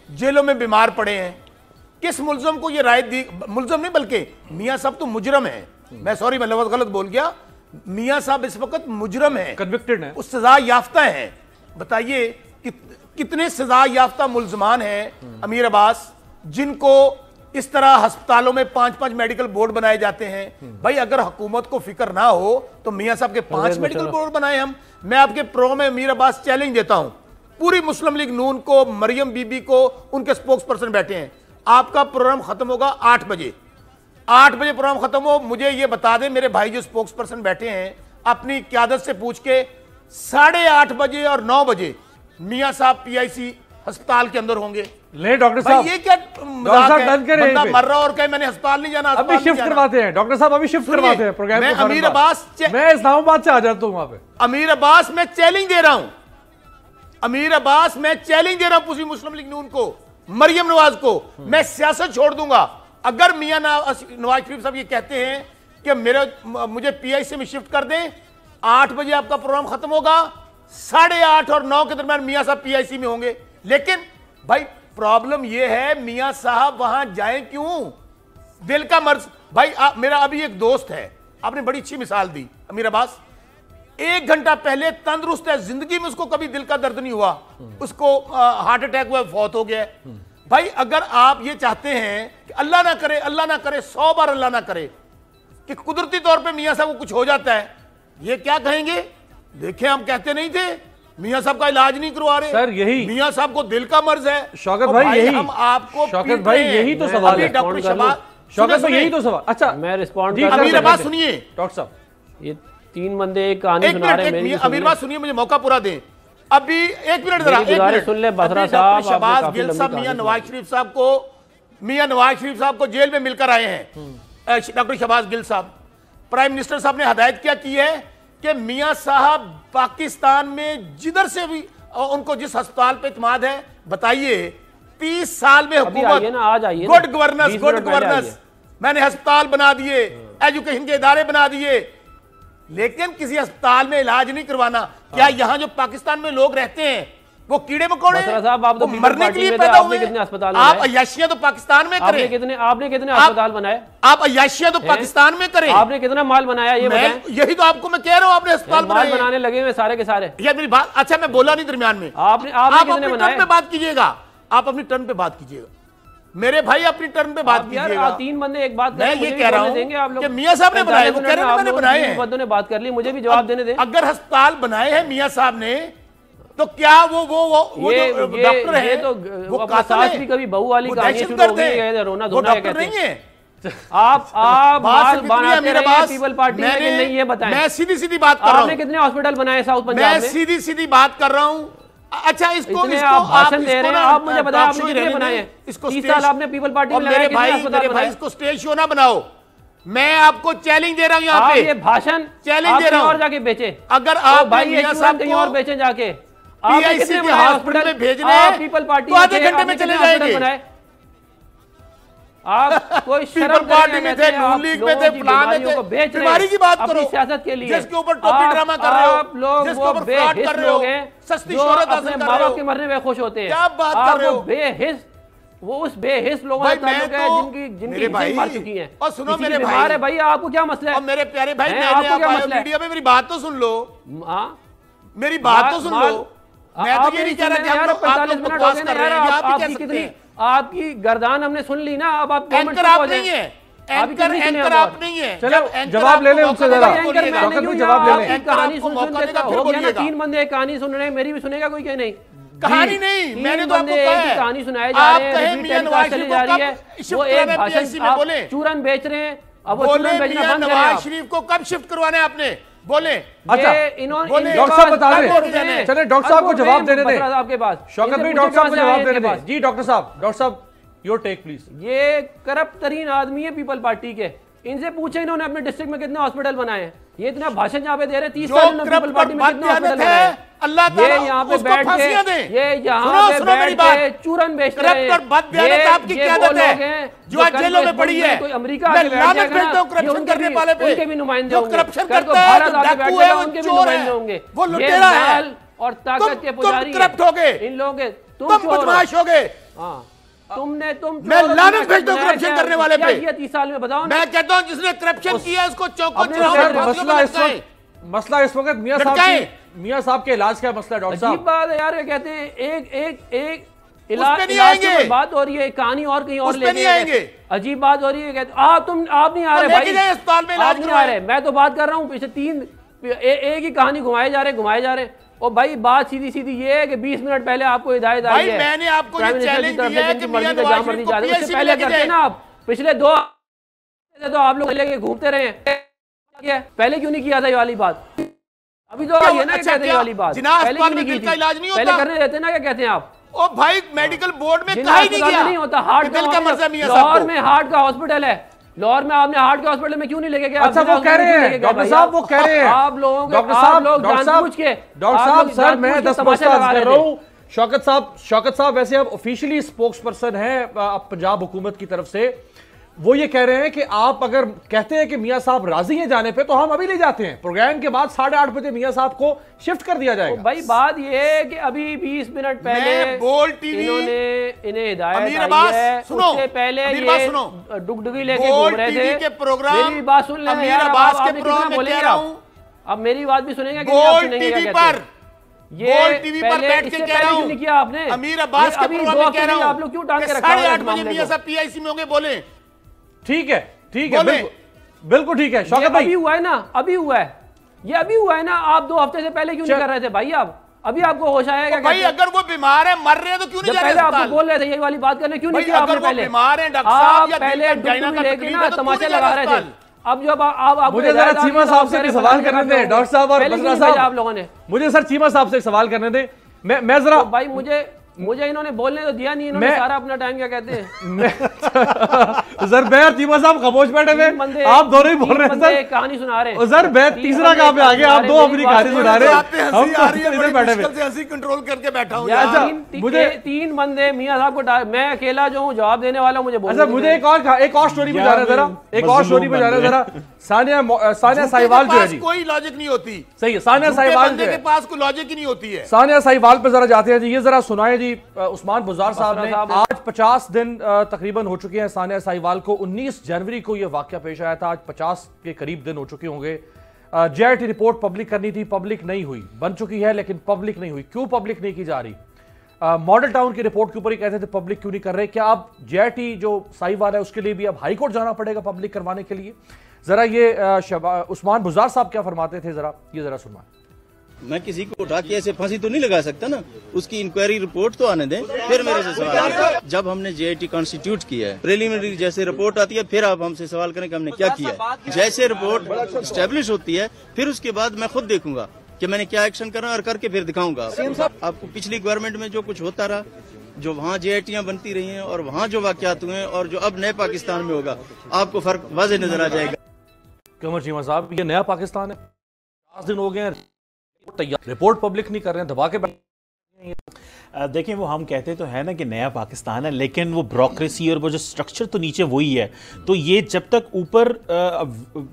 S5: जेलों में बीमार पड़े हैं। किस मुलजम को ये राय दी, मुलजम नहीं बल्कि मियां साहब तो मुजरम है, मैं सॉरी मैं लफ्ज़ गलत बोल गया, मियां साहब इस वक्त मुजरम है,
S2: कन्विक्टेड है,
S5: उस सजा याफ्ता है। बताइए कितने सजा याफ्ता मुल्जमान हैं अमीर अब्बास, जिनको इस तरह अस्पतालों में 5-5 मेडिकल बोर्ड बनाए जाते हैं। भाई अगर हुकूमत को फिक्र ना हो तो मियां साहब के 5 मेडिकल बोर्ड बनाए हम। मैं आपके प्रोग्राम में अमीर अब्बास चैलेंज देता हूं, पूरी मुस्लिम लीग नून को, मरियम बीबी को, उनके स्पोक्स पर्सन बैठे हैं, आपका प्रोग्राम खत्म होगा 8 बजे, 8 बजे प्रोग्राम खत्म हो, मुझे ये बता दें मेरे भाई जो स्पोक्स पर्सन बैठे हैं, अपनी क्यादत से पूछ के 8:30 बजे और 9 बजे मियां साहब PIC अस्पताल के अंदर होंगे।
S2: ले डॉक्टर साहब,
S5: ये क्या
S2: डॉक्टर साहब डन करें,
S5: बंदा मर रहा और कहे मैंने अस्पताल नहीं जाना,
S2: अभी शिफ्ट करवाते हैं डॉक्टर साहब, अभी शिफ्ट करवाते हैं प्रोग्राम
S5: मैं अमीर अब्बास,
S2: मैं इस्लामाबाद से आ जाता हूं वहां पे।
S5: अमीर अब्बास मैं चैलेंज दे रहा हूं, अमीर अब्बास मैं चैलेंज दे रहा हूं पूरी मुस्लिम लीग नून को, मरियम नवाज को, मैं सियासत छोड़ दूंगा अगर मियां नवाज शरीफ साहब ये कहते हैं कि मुझे PIC में शिफ्ट कर दें। 8 बजे आपका प्रोग्राम खत्म होगा, 8:30 और 9 के दरमियान मियां साहब PIC में होंगे। लेकिन भाई प्रॉब्लम यह है मियां साहब वहां जाएं क्यों, दिल का मर्ज। भाई मेरा अभी एक दोस्त है, आपने बड़ी अच्छी मिसाल दी अमीर अब्बास, 1 घंटा पहले तंदुरुस्त है, जिंदगी में उसको कभी दिल का दर्द नहीं हुआ, उसको हार्ट अटैक हुआ, फौत हो गया। भाई अगर आप ये चाहते हैं कि अल्लाह ना करे, अल्लाह ना करे, 100 बार अल्लाह ना करे कि कुदरती तौर पे मियां साहब को कुछ हो जाता है, ये क्या कहेंगे। देखें हम कहते नहीं थे मियां साहब का इलाज नहीं करवा रहे
S2: सर, यही
S5: मियां साहब को दिल का मर्ज है।
S2: शौकत भाई यही
S5: हम आपको
S2: शौकत भाई यही तो सवाल है
S5: डॉक्टर शहबाज,
S2: शौकत भाई यही तो सवाल। अच्छा
S4: मैं रिस्पॉन्ड
S2: जी,
S5: अमीर अब्बास सुनिए,
S2: डॉक्टर साहब
S4: ये 3 बंदे एक कहानी सुना रहे हैं,
S5: अमीर अब्बास सुनिए, मुझे मौका पूरा दें अभी, 1 मिनट जरा, 1 मिनट
S4: सुन ले बसरा
S5: डॉक्टर
S4: साहब,
S5: शहबाज गिल साहब मियां नवाज शरीफ साहब को जेल में मिलकर आए हैं। डॉक्टर शहबाज गिल साहब, प्राइम मिनिस्टर साहब ने हदायत क्या की है कि मियां साहब पाकिस्तान में जिधर से भी उनको जिस अस्पताल पे इत्मीनान है, बताइए 30 साल में हुकूमत, गुड गवर्नेंस, मैंने अस्पताल बना दिए, एजुकेशन के इदारे बना दिए, लेकिन किसी अस्पताल में इलाज नहीं करवाना। क्या यहां जो पाकिस्तान में लोग रहते हैं वो कीड़े मकोड़े
S4: मसरा साहब, आप तो
S5: वो
S4: पीपल
S5: मरने के
S4: पार्टी
S5: लिए
S4: में थे,
S5: पैदा
S4: आपने
S5: हुए
S4: कितने अस्पताल
S5: आप
S4: बनाए?
S5: अय्याशियां तो पाकिस्तान में
S4: आपने
S5: करें,
S4: कितने अस्पताल बनाए?
S5: आप अय्याशियां तो पाकिस्तान में करें,
S4: आपने कितना माल बनाया ये बताएं?
S5: यही तो आपको मैं कह रहा हूं, आपने अस्पताल
S4: माल
S5: बनाए
S4: बनाने लगे हुए सारे के सारे।
S5: यार मेरी बात, अच्छा मैं बोला नहीं दरमियान में,
S4: आपने
S5: आप
S4: कितने
S5: अपनी
S4: बनाए?
S5: टर्न पे बात कीजिएगा, आप अपनी टर्न पे बात कीजिएगा, मेरे भाई अपनी टर्न पे बात
S4: यार
S5: कीजिएगा।
S4: 3 बंदे एक बात
S5: मैं
S4: करें,
S5: ये
S4: मुझे
S5: कह रहा
S4: भी
S5: हूं
S4: देंगे आप लोग
S5: कि मियां साहब ने बनाए, वो कह रहे हैं मैंने बनाए हैं,
S4: बंदों ने बात कर ली, मुझे भी जवाब देने दें।
S5: अगर अस्पताल बनाए हैं मियां साहब ने तो क्या वो जो डॉक्टर है
S4: तो
S5: वो
S4: अपना
S5: कातिल
S4: सास
S5: है?
S4: भी कभी बहू वाली
S5: वो
S4: कहानी
S5: दहशत
S4: शुरू हो
S5: गर्द
S4: गई
S5: है,
S4: है, रोना
S5: वो
S4: धोना
S5: डॉक्टर
S4: कहते
S5: नहीं
S4: हैं।
S5: है।
S4: आप
S5: बात
S4: माल
S5: सिर्फ इतनी है
S4: बनाते
S5: मेरे
S4: रहे हैं
S5: पास,
S4: पीपल पार्टी में कि नहीं, ये बताएं।
S5: मैं सीधी सीधी बात कर रहा
S4: आपने
S5: हूं,
S4: कितने हॉस्पिटल बनाए साउथ पंजाब
S5: मैं
S4: में?
S5: सीधी सीधी बात कर रहा हूं। अच्छा इसको
S4: इतने आप भाषण दे रहे हैं, आप मुझे बताएं
S5: टॉक शो
S4: आपने
S5: ही
S4: कितने
S5: रहने
S4: बनाए
S5: दें,
S4: हैं?
S5: इसको
S4: 30
S5: स्टेज-
S4: साल आपने पीपल पार्टी में
S5: और
S4: लगाया,
S5: मेरे
S4: कितने
S5: भाई
S4: अस्पताल बनाए?
S5: इसको स्टेज शो ना बनाओ, मैं आपको चैलेंज दे रहा हूं यहाँ
S4: आप
S5: पे,
S4: ये भाषण
S5: चैलेंज
S4: आप
S5: दे रहा
S4: कहीं
S5: हूं।
S4: और जाके बेचे।
S5: अगर
S4: ओ
S5: आप
S4: भाई ये
S5: मियां
S4: चूरन
S5: साहब
S4: कहीं
S5: को
S4: और बेचें जाके। आपने
S5: PIC
S4: कितने
S5: के
S4: बनाए
S5: हॉस्पिटल में भेजने
S4: आप पीपल पार्टी
S5: तो आधे
S4: में थे,
S5: घंटे में
S4: आपने
S5: चले
S4: कितने हॉस्पिटल
S5: जाएंगे।
S4: बनाए? आप कोई शर्म
S5: पीपल पार्टी में थे,
S4: आप
S5: नून लीग में
S4: लोगों
S5: थे,
S4: की
S5: फलां में
S4: बीमारियों
S5: थे,
S4: को बेच रहे
S5: बीमारी
S4: हैं
S5: की बात
S4: अपनी
S5: करो,
S4: सियासत के लिए।
S5: जिसके ऊपर टोपी ड्रामा कर रहे हो,
S4: आप लोग
S5: जिसके
S4: वो
S5: ऊपर फ्रॉड
S4: बेहिस
S5: कर रहे हो,
S4: लोग हैं
S5: सस्ती
S4: जो
S5: शोहरत
S4: अपने
S5: हासिल कर
S4: माँ
S5: रहे
S4: बाप
S5: हो।
S4: के मरने में खुश होते हैं।
S5: क्या बात कर
S4: आप
S5: रहे
S4: वो
S5: हो?
S4: बेहिस, वो उस बेहिस लोगों
S5: भाई
S4: से
S5: मैं
S4: ताल्लुक है
S5: तो
S4: जिनकी
S5: मेरे
S4: इज्जत
S5: भाई
S4: मर चुकी हैं।
S5: और सुनो
S4: किसी
S5: मेरे
S4: की
S5: भाई,
S4: बीमार है भाई, आपको क्या मसला है?
S5: और मेरे प्यारे भाई
S4: हैं,
S5: मैंने
S4: आपको
S5: आप
S4: क्या
S5: आए
S4: मसला है?
S5: मीडिया में मेरी बात तो सुन लो,
S4: हाँ
S5: मेरी बात तो सुन लो। मैं तो ये नहीं कह रहा कि आप लोग
S4: 45 मिनट हो
S5: बकवास
S4: गए
S5: कर
S4: ना
S5: रहे
S4: यार,
S5: हैं, आप ही
S4: आपकी
S5: कह सकते
S4: कितनी
S5: हैं।
S4: आपकी गर्दान हमने सुन ली ना, अब आप
S5: एंकर आप नहीं है, एंकर आप नहीं है।
S2: चलो,
S5: जब एंकर
S2: जवाब ले
S5: आपको
S2: लें
S5: मौका
S2: उनसे
S5: देगा,
S2: जरा।
S5: तो
S4: एंकर
S5: बोलिएगा।
S4: मैंने
S2: डॉक्टर
S4: क्यों
S2: जवाब ले लें।
S4: आपकी कहानी
S5: आपको
S4: सुन
S5: मौका
S4: सुन के
S5: देगा,
S4: हो
S5: फिर
S4: गया ना,
S5: बोलिएगा।
S4: 3 बंदे कहानी सुन रहे हैं, मेरी भी सुनेगा कोई क्या नहीं?
S5: कहानी नहीं,
S4: तीन
S5: मैंने तो आपको
S4: बंदे
S5: कहा
S4: एक ही
S5: है।
S4: कहानी सुनाए जा
S5: आप
S4: रहे हैं,
S5: कहें
S4: रिपीट
S5: मियां
S4: टेलीकास्ट
S5: नवाज
S4: चली
S5: शरीफ
S4: जा
S5: को
S4: रही है,
S5: कब शिफ्ट
S4: वो एक
S5: कराना है
S4: भाषण
S5: PIC में
S4: आप
S5: बोले?
S4: चूरन बेच रहे हैं, अब वो
S5: बोले
S4: चूरन बेचना
S5: मियां
S4: बंद करें
S5: नवाज
S4: आप।
S5: शरीफ को कब शिफ्ट करवाना है आपने, बोले।
S2: अच्छा,
S4: इन्होंने
S2: डॉक्टर साहब बता रहे हैं। चले डॉक्टर साहब को जवाब देने दें।
S4: आपके पास
S2: शौकत भाई डॉक्टर साहब को जवाब देने दें। जी डॉक्टर साहब योर टेक प्लीज।
S4: ये करप्ट तरीन आदमी है पीपल पार्टी के, इनसे पूछे इन्होंने अपने डिस्ट्रिक्ट में कितने हॉस्पिटल बनाए हैं। ये इतना भाषण यहाँ पे दे रहे हैं, 30
S5: जो
S4: साल इन्होंने
S5: करप्ट
S4: पीपल पार्टी में
S5: पर
S4: कितने हॉस्पिटल
S5: बात
S4: बनाए हैं।
S5: अल्लाह
S4: ये
S5: ताला
S4: यहाँ पे
S5: उसको
S4: बैठ
S5: फांसियां
S4: के
S5: दें।
S4: ये यहाँ
S5: सुनो,
S4: पे
S5: सुनो मेरी
S4: बैठ के
S5: बात।
S4: चूरन बेच रहे
S5: करप्ट
S4: हैं।
S5: पर बददयानत आपकी
S4: ये
S5: क़यादत
S4: वो लोग
S5: है,
S4: हैं
S5: जो आज
S4: कल
S5: जेलों
S4: को
S5: में पड़ी है।
S4: कोई अमेरिका
S5: मैं
S4: आके बैठ
S5: लानत
S4: जाएगा
S5: भेजता हूं
S4: ना,
S5: करप्शन
S4: ये उनके
S5: करने
S4: भी-
S5: वाले पे।
S4: उनके भी नुमाइंदे
S5: जो
S4: होंगे।
S5: करप्शन
S4: कल को
S5: करता है,
S4: भारत
S5: जो
S4: आके
S5: डाकू
S4: बैठ
S5: है,
S4: जाएगा,
S5: वो
S4: उनके भी
S5: चोर
S4: नुमाइंदे
S5: है,
S4: होंगे।
S5: वो
S4: ये
S5: लुटेरा है।
S4: माल और ताकत के
S5: तुम
S4: पुजारी
S5: करप्ट हो गए,
S4: इन लोगों के,
S5: तुम
S4: चोर हो।
S5: बदमाश हो गए।
S4: हाँ, तुम
S5: मैं
S4: चोर
S5: लानत
S4: हो,
S5: भेजता हूं
S4: बनाया
S5: करप्शन
S4: क्या-
S5: करने वाले
S4: क्या
S5: पे।
S4: किया 30 साल में बताओ ना।
S5: मैं कहता हूं जिसने करप्शन किया उसको चौको
S4: अपने
S5: चौराहों
S4: सर
S5: पर फांसियों पे लटकाएं।
S2: मसला इस वक्त मियां साहब के इलाज का मसला है डॉक्टर
S4: अजीब
S2: साहब।
S4: बात है यार, ये कहते हैं एक इलाज
S5: नहीं
S4: इलाज की
S5: आएंगे।
S4: कोई बात हो रही है, कहानी और कहीं और
S5: उस पे
S4: ले
S5: नहीं
S4: गए।
S5: आएंगे।
S4: अजीब बात हो रही है, कहते आप नहीं आ रहे
S5: लेके
S4: भाई,
S5: जाए अस्पताल में इलाज
S4: आप नहीं आ
S5: करवाएं।
S4: रहे। मैं तो बात कर रहा हूँ पिछले 3 एक ही कहानी घुमाए जा रहे हैं। और भाई बात सीधी सीधी ये है कि 20 मिनट पहले आपको हिदायत आई
S5: भाई
S4: है,
S5: मैंने आपको ये
S4: प्राइम मिनिस्टर की
S5: चैलेंज
S4: तरफ से
S5: दिया है
S4: जिनकी
S5: कि
S4: मर्जी
S5: मियां
S4: पे
S5: नवाज
S4: जहाँ मर्जी
S5: शरीफ
S4: जा
S5: को
S4: रहे हैं। उससे
S5: PIC में
S4: पहले
S5: लेके
S4: करते
S5: जाएं।
S4: ना आप, पिछले 2 तो आप लोग लेके घूमते रहे हैं, पहले क्यों नहीं किया था ये वाली बात? अभी तो ये ना कहते हैं ये वाली बात,
S5: जिन्ना
S4: पहले
S5: अस्पताल
S4: क्यों
S5: में
S4: नहीं
S5: दिल
S4: की
S5: का
S4: थी?
S5: इलाज नहीं
S4: पहले
S5: होता।
S4: करने देते ना, क्या कहते हैं आप?
S5: ओ भाई मेडिकल बोर्ड में
S4: जिन्ना
S5: कहा ही नहीं
S4: अस्पताल
S5: गया
S4: में नहीं होता, हार्ट
S5: कि दिल का मर्जा मियां साहब
S4: लाहौर
S5: को।
S4: में हार्ट का हॉस्पिटल है, लाहौर में आपने हार्ट के हॉस्पिटल में क्यों नहीं लेके गए?
S2: अच्छा वो कह रहे हैं डॉक्टर साहब, वो कह रहे हैं
S4: आप लोगों के
S2: डॉक्टर
S4: आप
S2: साहब
S4: लोग जानबूझ के
S2: डॉक्टर साहब सर मैं 10
S4: तमाशा
S2: मसला
S4: लगा
S2: कर
S4: रहे
S2: रहा
S4: थे।
S2: हूँ। शौकत साहब वैसे अब ऑफिशियली स्पोक्स पर्सन है पंजाब हुकूमत की तरफ से, वो ये कह रहे हैं कि आप अगर कहते हैं कि मियां साहब राजी हैं जाने पे तो हम अभी ले जाते हैं, प्रोग्राम के बाद 8:30 बजे मियां साहब को शिफ्ट कर दिया जाएगा।
S4: भाई बात ये है कि अभी 20 मिनट पहले
S5: बोल टीवी
S4: इन्होंने इन्हें हिदायत
S5: अमीर
S4: आई
S5: अब्बास,
S4: है,
S5: सुनो,
S4: उससे पहले
S5: अमीर
S4: ये
S5: अब्बास सुनो।
S4: डुगडुगी लेके
S5: बोल
S4: घूम रहे
S5: टीवी
S4: थे।
S5: के प्रोग्राम,
S4: मेरी भी बात सुन ले
S5: अमीर
S4: यार,
S5: अब्बास
S4: आप
S5: के प्रोग्राम में
S4: बोलेंगे
S5: कह रहा
S4: आप?
S5: हूं।
S4: अब मेरी बात भी सुनेंगे कि नहीं आप
S5: बोल
S4: सुनेंगे?
S5: टीवी
S4: क्या
S5: पर,
S4: कहते हैं?
S5: बोल टीवी पर
S4: पहले
S5: बैठ के
S4: इससे
S5: कह
S4: पहले
S5: रहा
S4: क्यों
S5: हूं।
S4: नहीं किया आपने?
S5: अमीर अब्बास के
S4: अभी
S5: प्रोग्राम
S4: 2
S5: में
S4: हफ्ते
S5: कह रहा
S4: से
S5: हूं
S4: आप लोग क्यों टांग
S5: कि
S4: के रखा हुआ है इस
S5: 8:30 बजे
S4: मामले
S5: मियां
S4: को?
S5: साहब PIC में होंगे, बोले।
S2: ठीक है
S5: बोले।
S2: बिल्कुल ठीक है
S4: ये
S2: शौकत
S4: अभी
S2: भाई।
S4: हुआ है ना, अभी हुआ है, ये अभी हुआ है ना। आप 2 हफ्ते से पहले क्यों नहीं कर रहे थे भाई? आप अभी आपको होश आया क्या?
S5: भाई अगर वो बीमार है, मर रहे हैं तो क्यों नहीं
S4: जब
S5: जा रहे
S4: पहले आप
S5: अस्पताल?
S4: बोल रहे थे यही वाली बात करने, क्यों नहीं
S5: भाई
S4: किया आपने
S5: अगर वो
S4: पहले?
S5: बीमार हैं डॉक्टर साहब
S4: आप
S5: या
S4: पहले
S5: दिल का
S4: डुगडुगी
S5: का
S4: लेके
S5: तकलीफ
S4: ना
S5: है तो
S4: तमाशे
S5: क्यों नहीं जा
S4: लगा
S5: रहे
S4: रहे थे।
S5: अस्पताल?
S4: अब जब आप
S2: मुझे जरा चीमा साहब से भी सवाल करने दें डॉक्टर साहब और बसरा साहब,
S4: आप लोगों ने
S2: मुझे सर चीमा साहब से एक सवाल करने दें। मैं जरा
S4: तो भाई मुझे इन्होंने बोलने तो दिया नहीं, इन्होंने सारा अपना टाइम क्या कहते हैं
S2: उजर बैर चीमा साहब खामोश बैठे हुए, आप दोनों ही बोल रहे हैं सर,
S4: कहानी सुना रहे हैं।
S2: उजर बैर तीसरा कहाँ पे आ गया, आप दो अपनी कहानी सुना रहे हैं, हम इधर बैठे हुए।
S5: हंसी कंट्रोल करके बैठा हूँ।
S2: मुझे
S4: 3 बंदे मियां साहब को मैं अकेला जो हूँ जवाब देने वाला, मुझे
S2: अच्छा मुझे एक और स्टोरी पे जा रहा है जरा, एक और स्टोरी पे जा रहा है जरा। सानिया साहिवाल जो है जी,
S5: कोई लॉजिक नहीं होती।
S2: सही है, सानिया साहिवाल
S5: के पास कोई लॉजिक ही नहीं होती है।
S2: सानिया साहिवाल पे जरा जाते हैं जी, ये जरा सुनाए जी। उस्मान बुज़ार साहब ने आज 50 दिन तकरीबन हो चुके हैं सानिया साहिवाल को, 19 जनवरी को ये वाकया पेश आया था, आज 50 के करीब दिन हो चुके होंगे। जेआईटी रिपोर्ट पब्लिक करनी थी, पब्लिक नहीं हुई, बन चुकी है लेकिन पब्लिक नहीं हुई। क्यों पब्लिक नहीं की जा रही? मॉडल टाउन की रिपोर्ट के ऊपर ही कहते थे पब्लिक क्यों नहीं कर रहे। क्या अब जेआईटी जो साहिवाल है उसके लिए भी अब हाई कोर्ट जाना पड़ेगा पब्लिक करवाने के लिए? जरा ये उस्मान बुज़ार साहब क्या फरमाते थे, जरा ये जरा सुनवाएं।
S6: मैं किसी को उठा के ऐसे फांसी तो नहीं लगा सकता ना, उसकी इंक्वायरी रिपोर्ट तो आने दें, फिर मेरे से सवाल। जब हमने जेआईटी कॉन्स्टिट्यूट किया है, प्रिलिमिनरी जैसे रिपोर्ट आती है, फिर आप हमसे सवाल करें कि हमने क्या किया है। जैसे रिपोर्ट स्टैब्लिश होती है, फिर उसके बाद मैं खुद देखूंगा कि मैंने क्या एक्शन करना और करके फिर दिखाऊंगा आपको। पिछली गवर्नमेंट में जो कुछ होता रहा, जो वहाँ जेआईटियाँ बनती रही हैं और वहाँ जो वाकयात हुए और जो अब नए पाकिस्तान में होगा, आपको फर्क वाज़ेह नजर आ जाएगा।
S2: कमर चीमा साहब, ये नया पाकिस्तान है, 5 दिन हो गए हैं, रिपोर्ट पब्लिक नहीं कर रहे हैं, दबा के
S3: देखें वो हम कहते तो है ना कि नया पाकिस्तान है, लेकिन वो ब्यूरोक्रेसी और वो जो स्ट्रक्चर तो नीचे वही है। तो ये जब तक ऊपर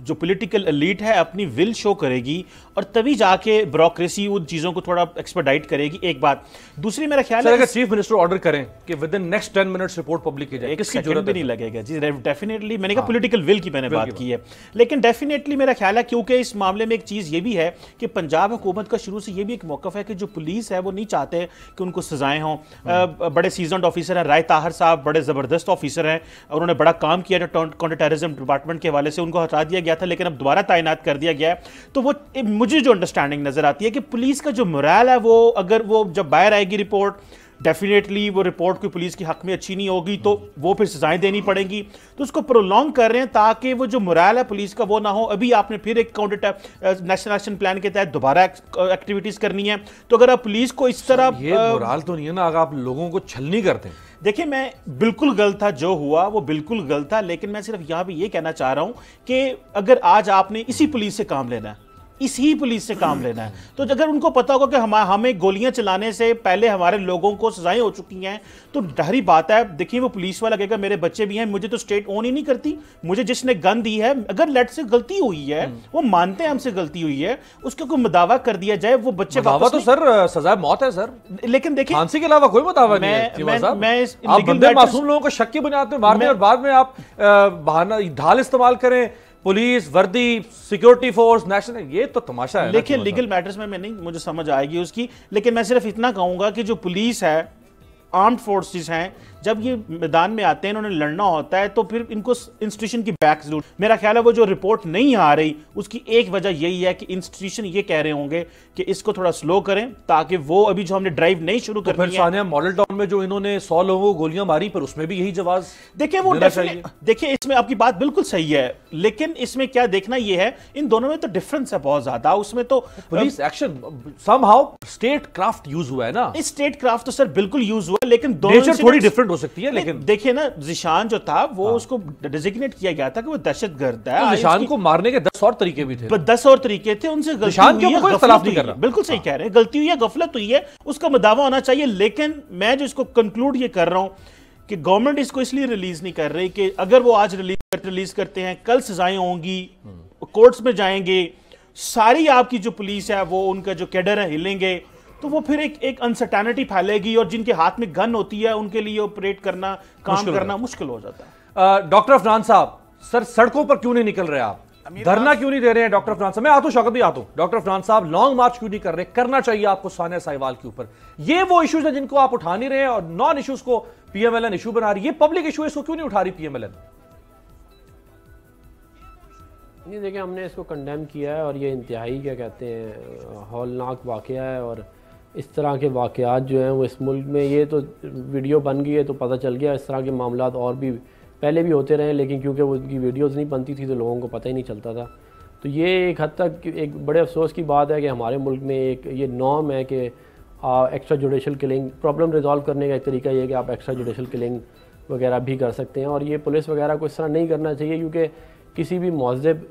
S3: जो पॉलिटिकल एलीट है अपनी विल शो करेगी और तभी जाके ब्यूरोक्रेसी उन चीज़ों को थोड़ा एक्सपर्टाइट करेगी। एक बात, दूसरी मेरा ख्याल है
S2: अगर चीफ मिनिस्टर ऑर्डर करें कि with in next 10 minutes report public की जाए,
S3: किसकी जरूरत भी नहीं लगेगा जी। डेफिनेटली मैंने कहा पॉलिटिकल विल की मैंने बात की है, लेकिन डेफिनेटली मेरा ख्याल है क्योंकि इस मामले में एक चीज़ ये भी है कि पंजाब हुकूमत का शुरू से ये भी एक मौक़िफ़ है कि जो पुलिस है वो नहीं चाहते कि उनको सजाएं हों। बड़े सीजनड ऑफिसर हैं, राय ताहर साहब बड़े ज़बरदस्त ऑफिसर हैं और उन्होंने बड़ा काम किया था काउंटर टेररिज्म डिपार्टमेंट के हवाले से। उनको हटा दिया गया था लेकिन अब दोबारा तैनात कर दिया गया है। तो वो मुझे जो अंडरस्टैंडिंग नज़र आती है कि पुलिस का जो मोरल है वो अगर वो जब बाहर आएगी रिपोर्ट, डेफिनेटली वो रिपोर्ट कोई पुलिस के हक में अच्छी नहीं होगी तो वो फिर सजाएं देनी पड़ेंगी। तो उसको प्रोलॉन्ग कर रहे हैं ताकि वो जो मोरल है पुलिस का वो ना हो। अभी आपने फिर एक काउंटर नेशनल एक्शन प्लान के तहत दोबारा एक्टिविटीज करनी है, तो अगर आप पुलिस को इस तरह
S2: ये मोरल तो नहीं है ना, अगर आप लोगों को छलनी करते हैं।
S3: देखिए मैं बिल्कुल गलत था, जो हुआ वो बिल्कुल गलत था, लेकिन मैं सिर्फ यहाँ पे ये कहना चाह रहा हूँ कि अगर आज आपने इसी पुलिस से काम लेना है, इसी पुलिस से काम लेना है, तो अगर उनको पता होगा कि हमें गोलियां चलाने से पहले हमारे लोगों को सजाएं हो चुकी हैं, तो जाहिर बात है देखिए वो पुलिस वाला कहेगा मेरे बच्चे भी हैं, मुझे तो स्टेट ओन ही नहीं करती, मुझे जिसने गन दी है, अगर लेट से गलती हुई है, वो मानते हैं हमसे गलती हुई है, उसका कोई मुदावा कर दिया जाए, वो बच्चे
S2: वापस तो सर सजा मौत है सर,
S3: लेकिन देखिए
S2: फांसी के अलावा कोई मुदावा नहीं है। आप बंदे मासूम लोगों को शक की बुनियाद पे मारने और बाद में आप बहाना ढाल इस्तेमाल करें, पुलिस वर्दी, सिक्योरिटी फोर्स, नेशनल, ये तो तमाशा है।
S3: लेकिन लीगल मैटर्स में मैं नहीं, मुझे समझ आएगी उसकी, लेकिन मैं सिर्फ इतना कहूंगा कि जो पुलिस है, आर्म्ड फोर्सेस हैं, जब ये मैदान में आते हैं इन्होंने लड़ना होता है तो फिर इनको इंस्टीट्यूशन की बैक जरूर, मेरा ख्याल है वो जो रिपोर्ट नहीं आ रही उसकी एक वजह यही है कि इंस्टीट्यूशन ये कह रहे होंगे कि इसको थोड़ा स्लो करें ताकि वो अभी जो हमने ड्राइव नहीं शुरू
S2: तो
S3: करनी है।
S2: मॉडल टाउन में जो इन्होंने 100 लोगों को गोलियां मारी पर उसमें भी यही जवाब
S3: देखिए वो देखिए इसमें आपकी बात बिल्कुल सही है, लेकिन इसमें क्या देखना ये है, इन दोनों में तो डिफरेंस है बहुत ज्यादा। उसमें तो
S2: police action somehow state craft use हुआ है ना,
S3: इस स्टेट क्राफ्ट तो सर बिल्कुल यूज हुआ, लेकिन
S2: नेचर थोड़ी डिफरेंट हो सकती है। लेकिन
S3: देखिए ना जिशान जो था वो उसको डेजिग्नेट किया गया था कि वो दहशतगर्द है,
S2: तो जिशान को मारने के 10 और तरीके भी थे,
S3: 10 और तरीके थे, उनसे गलती हुई है,
S2: इख्तिलाफ नहीं कर रहा,
S3: बिल्कुल सही कह रहे हैं, गलती हुई है, गफलत हुई है, उसका मुदावा होना चाहिए। लेकिन मैं जो इसको कंक्लूड ये कर रहा हूं कि गवर्नमेंट इसको इसलिए रिलीज नहीं कर रही कि अगर वो आज रिलीज करते हैं कल सजाएं होंगी, कोर्ट्स में जाएंगे, सारी आपकी जो पुलिस है वो उनका जो कैडर है हिलेंगे, तो वो फिर एक अनसर्टेनिटी फैलेगी और जिनके हाथ में गन होती है उनके लिए ऑपरेट करना, काम करना मुश्किल हो जाता है।
S2: डॉक्टर अफनान साहब, सर सड़कों पर क्यों नहीं निकल रहे आप, धरना क्यों नहीं दे रहे हैं? डॉक्टर अफनान साहब, मैं आता हूं, शौकत भी आता हूं। डॉक्टर अफनान साहब, लॉन्ग मार्च क्यों नहीं कर रहे? करना चाहिए आपको सानिया साहिवाल के ऊपर। ये वो इश्यूज है जिनको आप उठा नहीं रहे हैं और नॉन इश्यूज को पीएमएलएन इशू बना रही है, पब्लिक इशू है, इसको क्यों नहीं उठा रही पीएमएलएन?
S4: नहीं देखिए, हमने इसको कंडेम किया है और ये इंतहाई क्या कहते हैं हौलनाक वाकया है, और इस तरह के वाकयात जो हैं वो इस मुल्क में, ये तो वीडियो बन गई है तो पता चल गया, इस तरह के मामलात और भी पहले भी होते रहे, लेकिन क्योंकि वो उनकी वीडियोज़ नहीं बनती थी तो लोगों को पता ही नहीं चलता था। तो ये एक हद तक एक बड़े अफसोस की बात है कि हमारे मुल्क में एक ये नॉर्म है कि extra judicial killing, problem resolve करने का एक तरीका ये है कि आप एक्स्ट्रा जुडिशल किलिंग वगैरह भी कर सकते हैं। और ये पुलिस वगैरह को इस तरह नहीं करना चाहिए, क्योंकि किसी भी महज़ब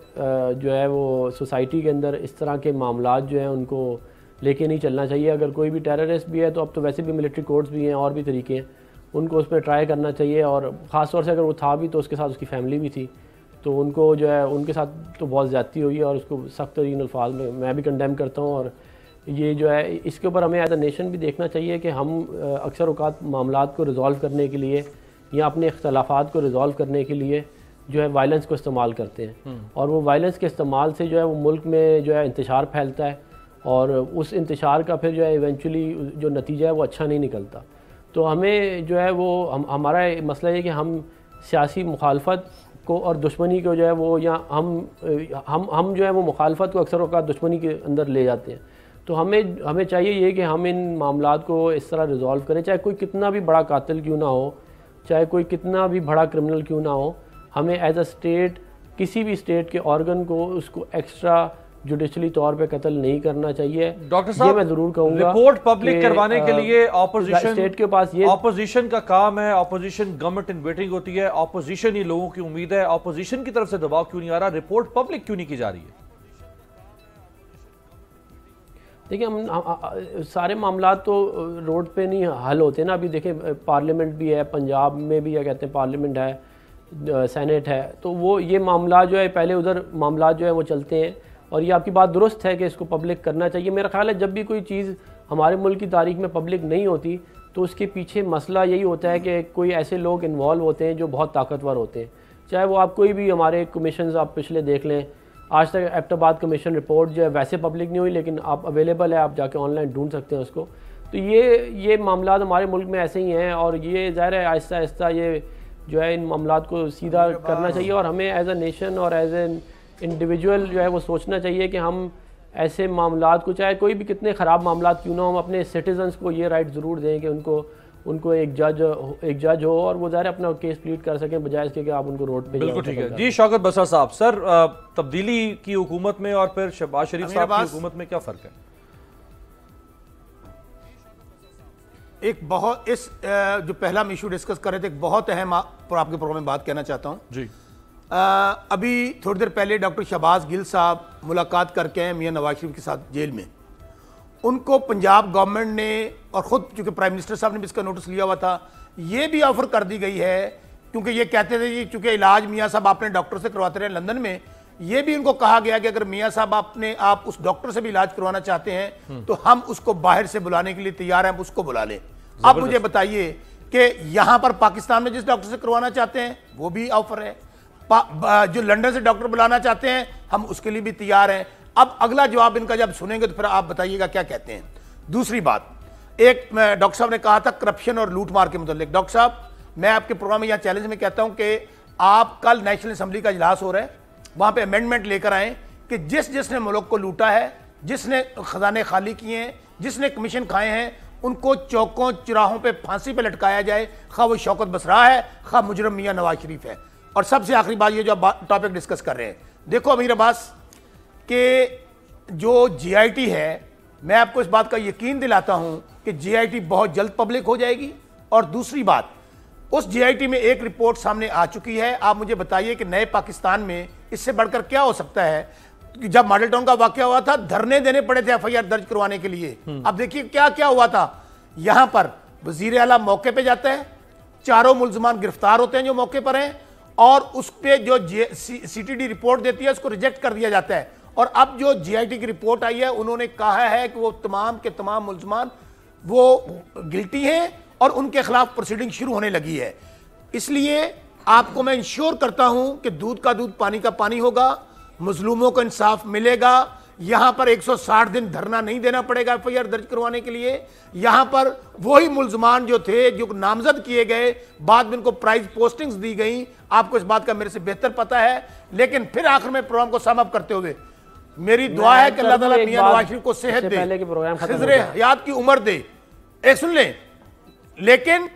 S4: जो है वो सोसाइटी के अंदर इस तरह के मामलात जो हैं उनको लेके नहीं चलना चाहिए। अगर कोई भी टेररिस्ट भी है तो अब तो वैसे भी मिलिट्री कोर्ट्स भी हैं और भी तरीके हैं, उनको उसमें ट्राई करना चाहिए। और ख़ास तौर से अगर वो था भी तो उसके साथ उसकी फैमिली भी थी, तो उनको जो है उनके साथ तो बहुत ज़्यादती हुई है और उसको सख्त तरीन अल्फाज में मैं भी कंडेम करता हूँ। और ये जो है इसके ऊपर हमें एज अ नेशन भी देखना चाहिए कि हम अक्सर औक़ात मामलात को रिज़ॉल्व करने के लिए या अपने इख्तलाफात को रिज़ॉल्व करने के लिए जो है वायलेंस को इस्तेमाल करते हैं, और वो वायलेंस के इस्तेमाल से जो है वो मुल्क में जो है इंतशार फैलता है, और उस इंतशार का फिर जो है इवेंचुअली जो नतीजा है वो अच्छा नहीं निकलता। तो हमें जो है वो हमारा मसला ये कि हम सियासी मुखालफत को और दुश्मनी को जो है वो या हम जो है वो मुखालफत को अक्सर औक़ात दुश्मनी के अंदर ले जाते हैं। तो हमें चाहिए ये कि हम इन मामलात को इस तरह रिज़ॉल्व करें, चाहे कोई कितना भी बड़ा कातिल क्यों ना हो, चाहे कोई कितना भी बड़ा क्रिमिनल क्यों ना हो, हमें एज अ स्टेट किसी भी स्टेट के ऑर्गन को उसको एक्स्ट्रा जुडिशली तौर पे कत्ल नहीं करना चाहिए।
S2: डॉक्टर साहब,
S4: मैं जरूर कहूँगा
S2: रिपोर्ट पब्लिक करवाने के लिए ऑपोजिशन
S4: स्टेट के पास ये
S2: ऑपोजिशन का काम है, ऑपोजिशन गवर्नमेंट इन वेटिंग होती है, ऑपोजिशन ही लोगों की उम्मीद है, ऑपोजिशन की तरफ से दबाव क्यों नहीं आ रहा, रिपोर्ट पब्लिक क्यों नहीं की जा रही है?
S4: देखिए हम सारे मामला तो रोड पे नहीं हल होते ना। अभी देखें पार्लियामेंट भी है, पंजाब में भी क्या कहते हैं पार्लियामेंट है, सेनेट है, तो वो ये मामला जो है पहले उधर मामला जो है वो चलते हैं। और ये आपकी बात दुरुस्त है कि इसको पब्लिक करना चाहिए। मेरा ख्याल है जब भी कोई चीज़ हमारे मुल्क की तारीख में पब्लिक नहीं होती तो उसके पीछे मसला यही होता है कि कोई ऐसे लोग इन्वॉल्व होते हैं जो बहुत ताकतवर होते हैं। चाहे वो आप कोई भी हमारे कमीशन आप पिछले देख लें, आज तक एबटाबाद कमीशन रिपोर्ट जो है वैसे पब्लिक नहीं हुई, लेकिन आप अवेलेबल है, आप जाके ऑनलाइन ढूंढ सकते हैं उसको। तो ये मामला हमारे मुल्क में ऐसे ही हैं, और ये ज़ाहिर है आहिस्ता आहिस्ता ये जो है इन मामलात को सीधा करना चाहिए। और हमें एज अ नेशन और एज एन इंडिविजुअल जो है वो सोचना चाहिए कि हम ऐसे मामलात को, चाहे कोई भी कितने ख़राब मामलात क्यों ना हो, हम अपने सिटीजन्स को ये राइट ज़रूर दें कि उनको एक जज हो और वो ज़ाहिर अपना केस प्लीड कर सकें, बजाय इसके कि आप उनको रोड पे।
S2: बिल्कुल ठीक है जी। शौकत बसर साहब, सर तब्दीली की हुकूमत में और फिर शहबाज शरीफ साहब की हुकूमत में क्या फ़र्क है?
S5: एक बहुत जो पहला हम इशू डिस्कस कर रहे थे, एक बहुत अहम पर आपके प्रोग्राम में बात कहना चाहता हूँ जी। अभी थोड़ी देर पहले डॉक्टर शहबाज गिल साहब मुलाकात करके आए मियां नवाज शरीफ के साथ जेल में। उनको पंजाब गवर्नमेंट ने, और ख़ुद चूँकि प्राइम मिनिस्टर साहब ने भी इसका नोटिस लिया हुआ था, ये भी ऑफर कर दी गई है, क्योंकि ये कहते थे कि चूँकि इलाज मियाँ साहब आपने डॉक्टर से करवाते रहे लंदन में, ये भी उनको कहा गया कि अगर मियाँ साहब आप उस डॉक्टर से भी इलाज करवाना चाहते हैं तो हम उसको बाहर से बुलाने के लिए तैयार हैं, आप उसको बुला लें। अब मुझे बताइए कि यहाँ पर पाकिस्तान में जिस डॉक्टर से करवाना चाहते हैं वो भी ऑफर है, जो लंदन से डॉक्टर बुलाना चाहते हैं हम उसके लिए भी तैयार हैं। अब अगला जवाब इनका जब सुनेंगे तो फिर आप बताइएगा क्या कहते हैं। दूसरी बात, एक डॉक्टर साहब ने कहा था करप्शन और लूट मार के मुतालिक। डॉक्टर साहब, मैं आपके प्रोग्राम में यहाँ चैलेंज में कहता हूँ कि आप कल नेशनल असेंबली का इजलास हो रहा है, वहाँ पे अमेंडमेंट लेकर आए कि जिसने मुल्क को लूटा है, जिसने खजाने खाली किए हैं, जिसने कमीशन खाए हैं, उनको चौकों चौराहों पे फांसी पे लटकाया जाए, खा वो शौकत बसरा है, खा मुजरम मियां नवाज शरीफ है। और सबसे आखिरी बात, ये जो आप टॉपिक डिस्कस कर रहे हैं, देखो अमीर अब्बास के जो GIT है, मैं आपको इस बात का यकीन दिलाता हूं कि GIT बहुत जल्द पब्लिक हो जाएगी। और दूसरी बात, उस GIT में एक रिपोर्ट सामने आ चुकी है। आप मुझे बताइए कि नए पाकिस्तान में इससे बढ़कर क्या हो सकता है। जब मॉडल टाउन का वाकया हुआ था, धरने देने पड़े थे FIR दर्ज करवाने के लिए। अब देखिए क्या क्या हुआ था। यहां पर वजीर आला मौके पे जाता है, चारों मुल्जमान गिरफ्तार होते हैं जो मौके पर हैं, और उस पर जो CTD रिपोर्ट देती है उसको रिजेक्ट कर दिया जाता है। और अब जो GIT की रिपोर्ट आई है, उन्होंने कहा है कि वो तमाम के तमाम मुल्जमान वो गिल्टी हैं और उनके खिलाफ प्रोसीडिंग शुरू होने लगी है। इसलिए आपको मैं इंश्योर करता हूं कि दूध का दूध पानी का पानी होगा, मजलूमों को इंसाफ मिलेगा। यहां पर 160 दिन धरना नहीं देना पड़ेगा FIR दर्ज करवाने के लिए। यहां पर वही मुल्जमान जो थे, जो नामजद किए गए, बाद में उनको प्राइज पोस्टिंग्स दी गई, आपको इस बात का मेरे से बेहतर पता है। लेकिन फिर आखिर में प्रोग्राम को सम अप करते हुए मेरी दुआ है कि अल्लाह ताला मियां नवाज शरीफ को सेहत दे, खिज़रे हयात की उम्र दे। एक सुन लें, लेकिन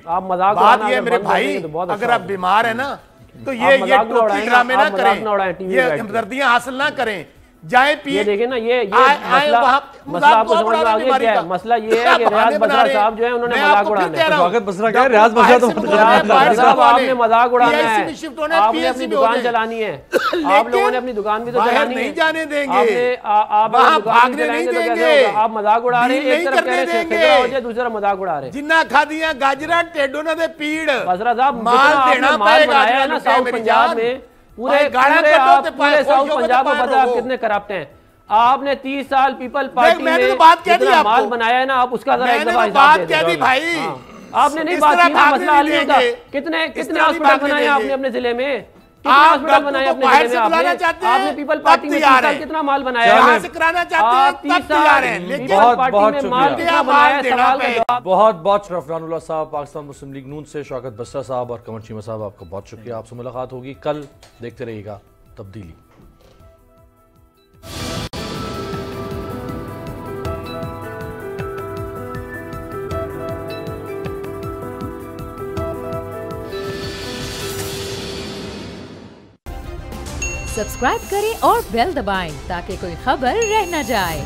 S5: बात ये मेरे भाई, अगर आप बीमार है ना तो ये टोपी ड्रामे ना करें, ये हमदर्दियां हासिल ना करें। जाए पिए।
S4: ये देखें ना, ये
S5: मसला
S4: आपको समझ में आ गया क्या है? मसला ये है कि रियाज बसरा साहब जो है उन्होंने मजाक उड़ाना है।
S2: स्वागत बसरा क्या है, रियाज बसरा तो
S4: साहब आपने मजाक उड़ाना है, आपने अपनी दुकान चलानी है, आप लोगों ने अपनी दुकान भी तो चलानी है,
S5: नहीं जाने देंगे,
S4: आप भागने नहीं देंगे। आप मजाक उड़ा रहे हैं, एक तरफ कह रहे हैं दूसरा मजाक उड़ा रहे हैं।
S5: जिन्ना खादियां गाजरा टेडो ना दे पीड़
S4: बसरा साहब
S5: माल देना
S4: माल बनाया है ना साउथ पंजाब में, पूरे साउथ पंजाब में पता है आप कितने करप्ट हैं। आपने 30 साल पीपल पार्टी में जितना माल बनाया है ना, आप उसका जरा एक दफा हिसाब दे दीजिए भाई। आपने नहीं बात की ना, मसला हल नहीं होता। कितने हॉस्पिटल बनाए आपने अपने जिले में, कितने हॉस्पिटल बनाए अपने जिले में आपने पीपल पार्टी में 30 साल कितना माल बनाया है? आप 30 साल
S2: बहुत बहुत शुक्रिया, बहुत बहुत रफरानुल्लाह साहब पाकिस्तान मुस्लिम लीग नून से, शौकत बसरा साहब और कमर चीमा साहब, आपका बहुत शुक्रिया। आपसे मुलाकात होगी कल, देखते रहिएगा तब्दीली।
S1: सब्सक्राइब करें और बेल दबाएं ताकि कोई खबर रह न जाए।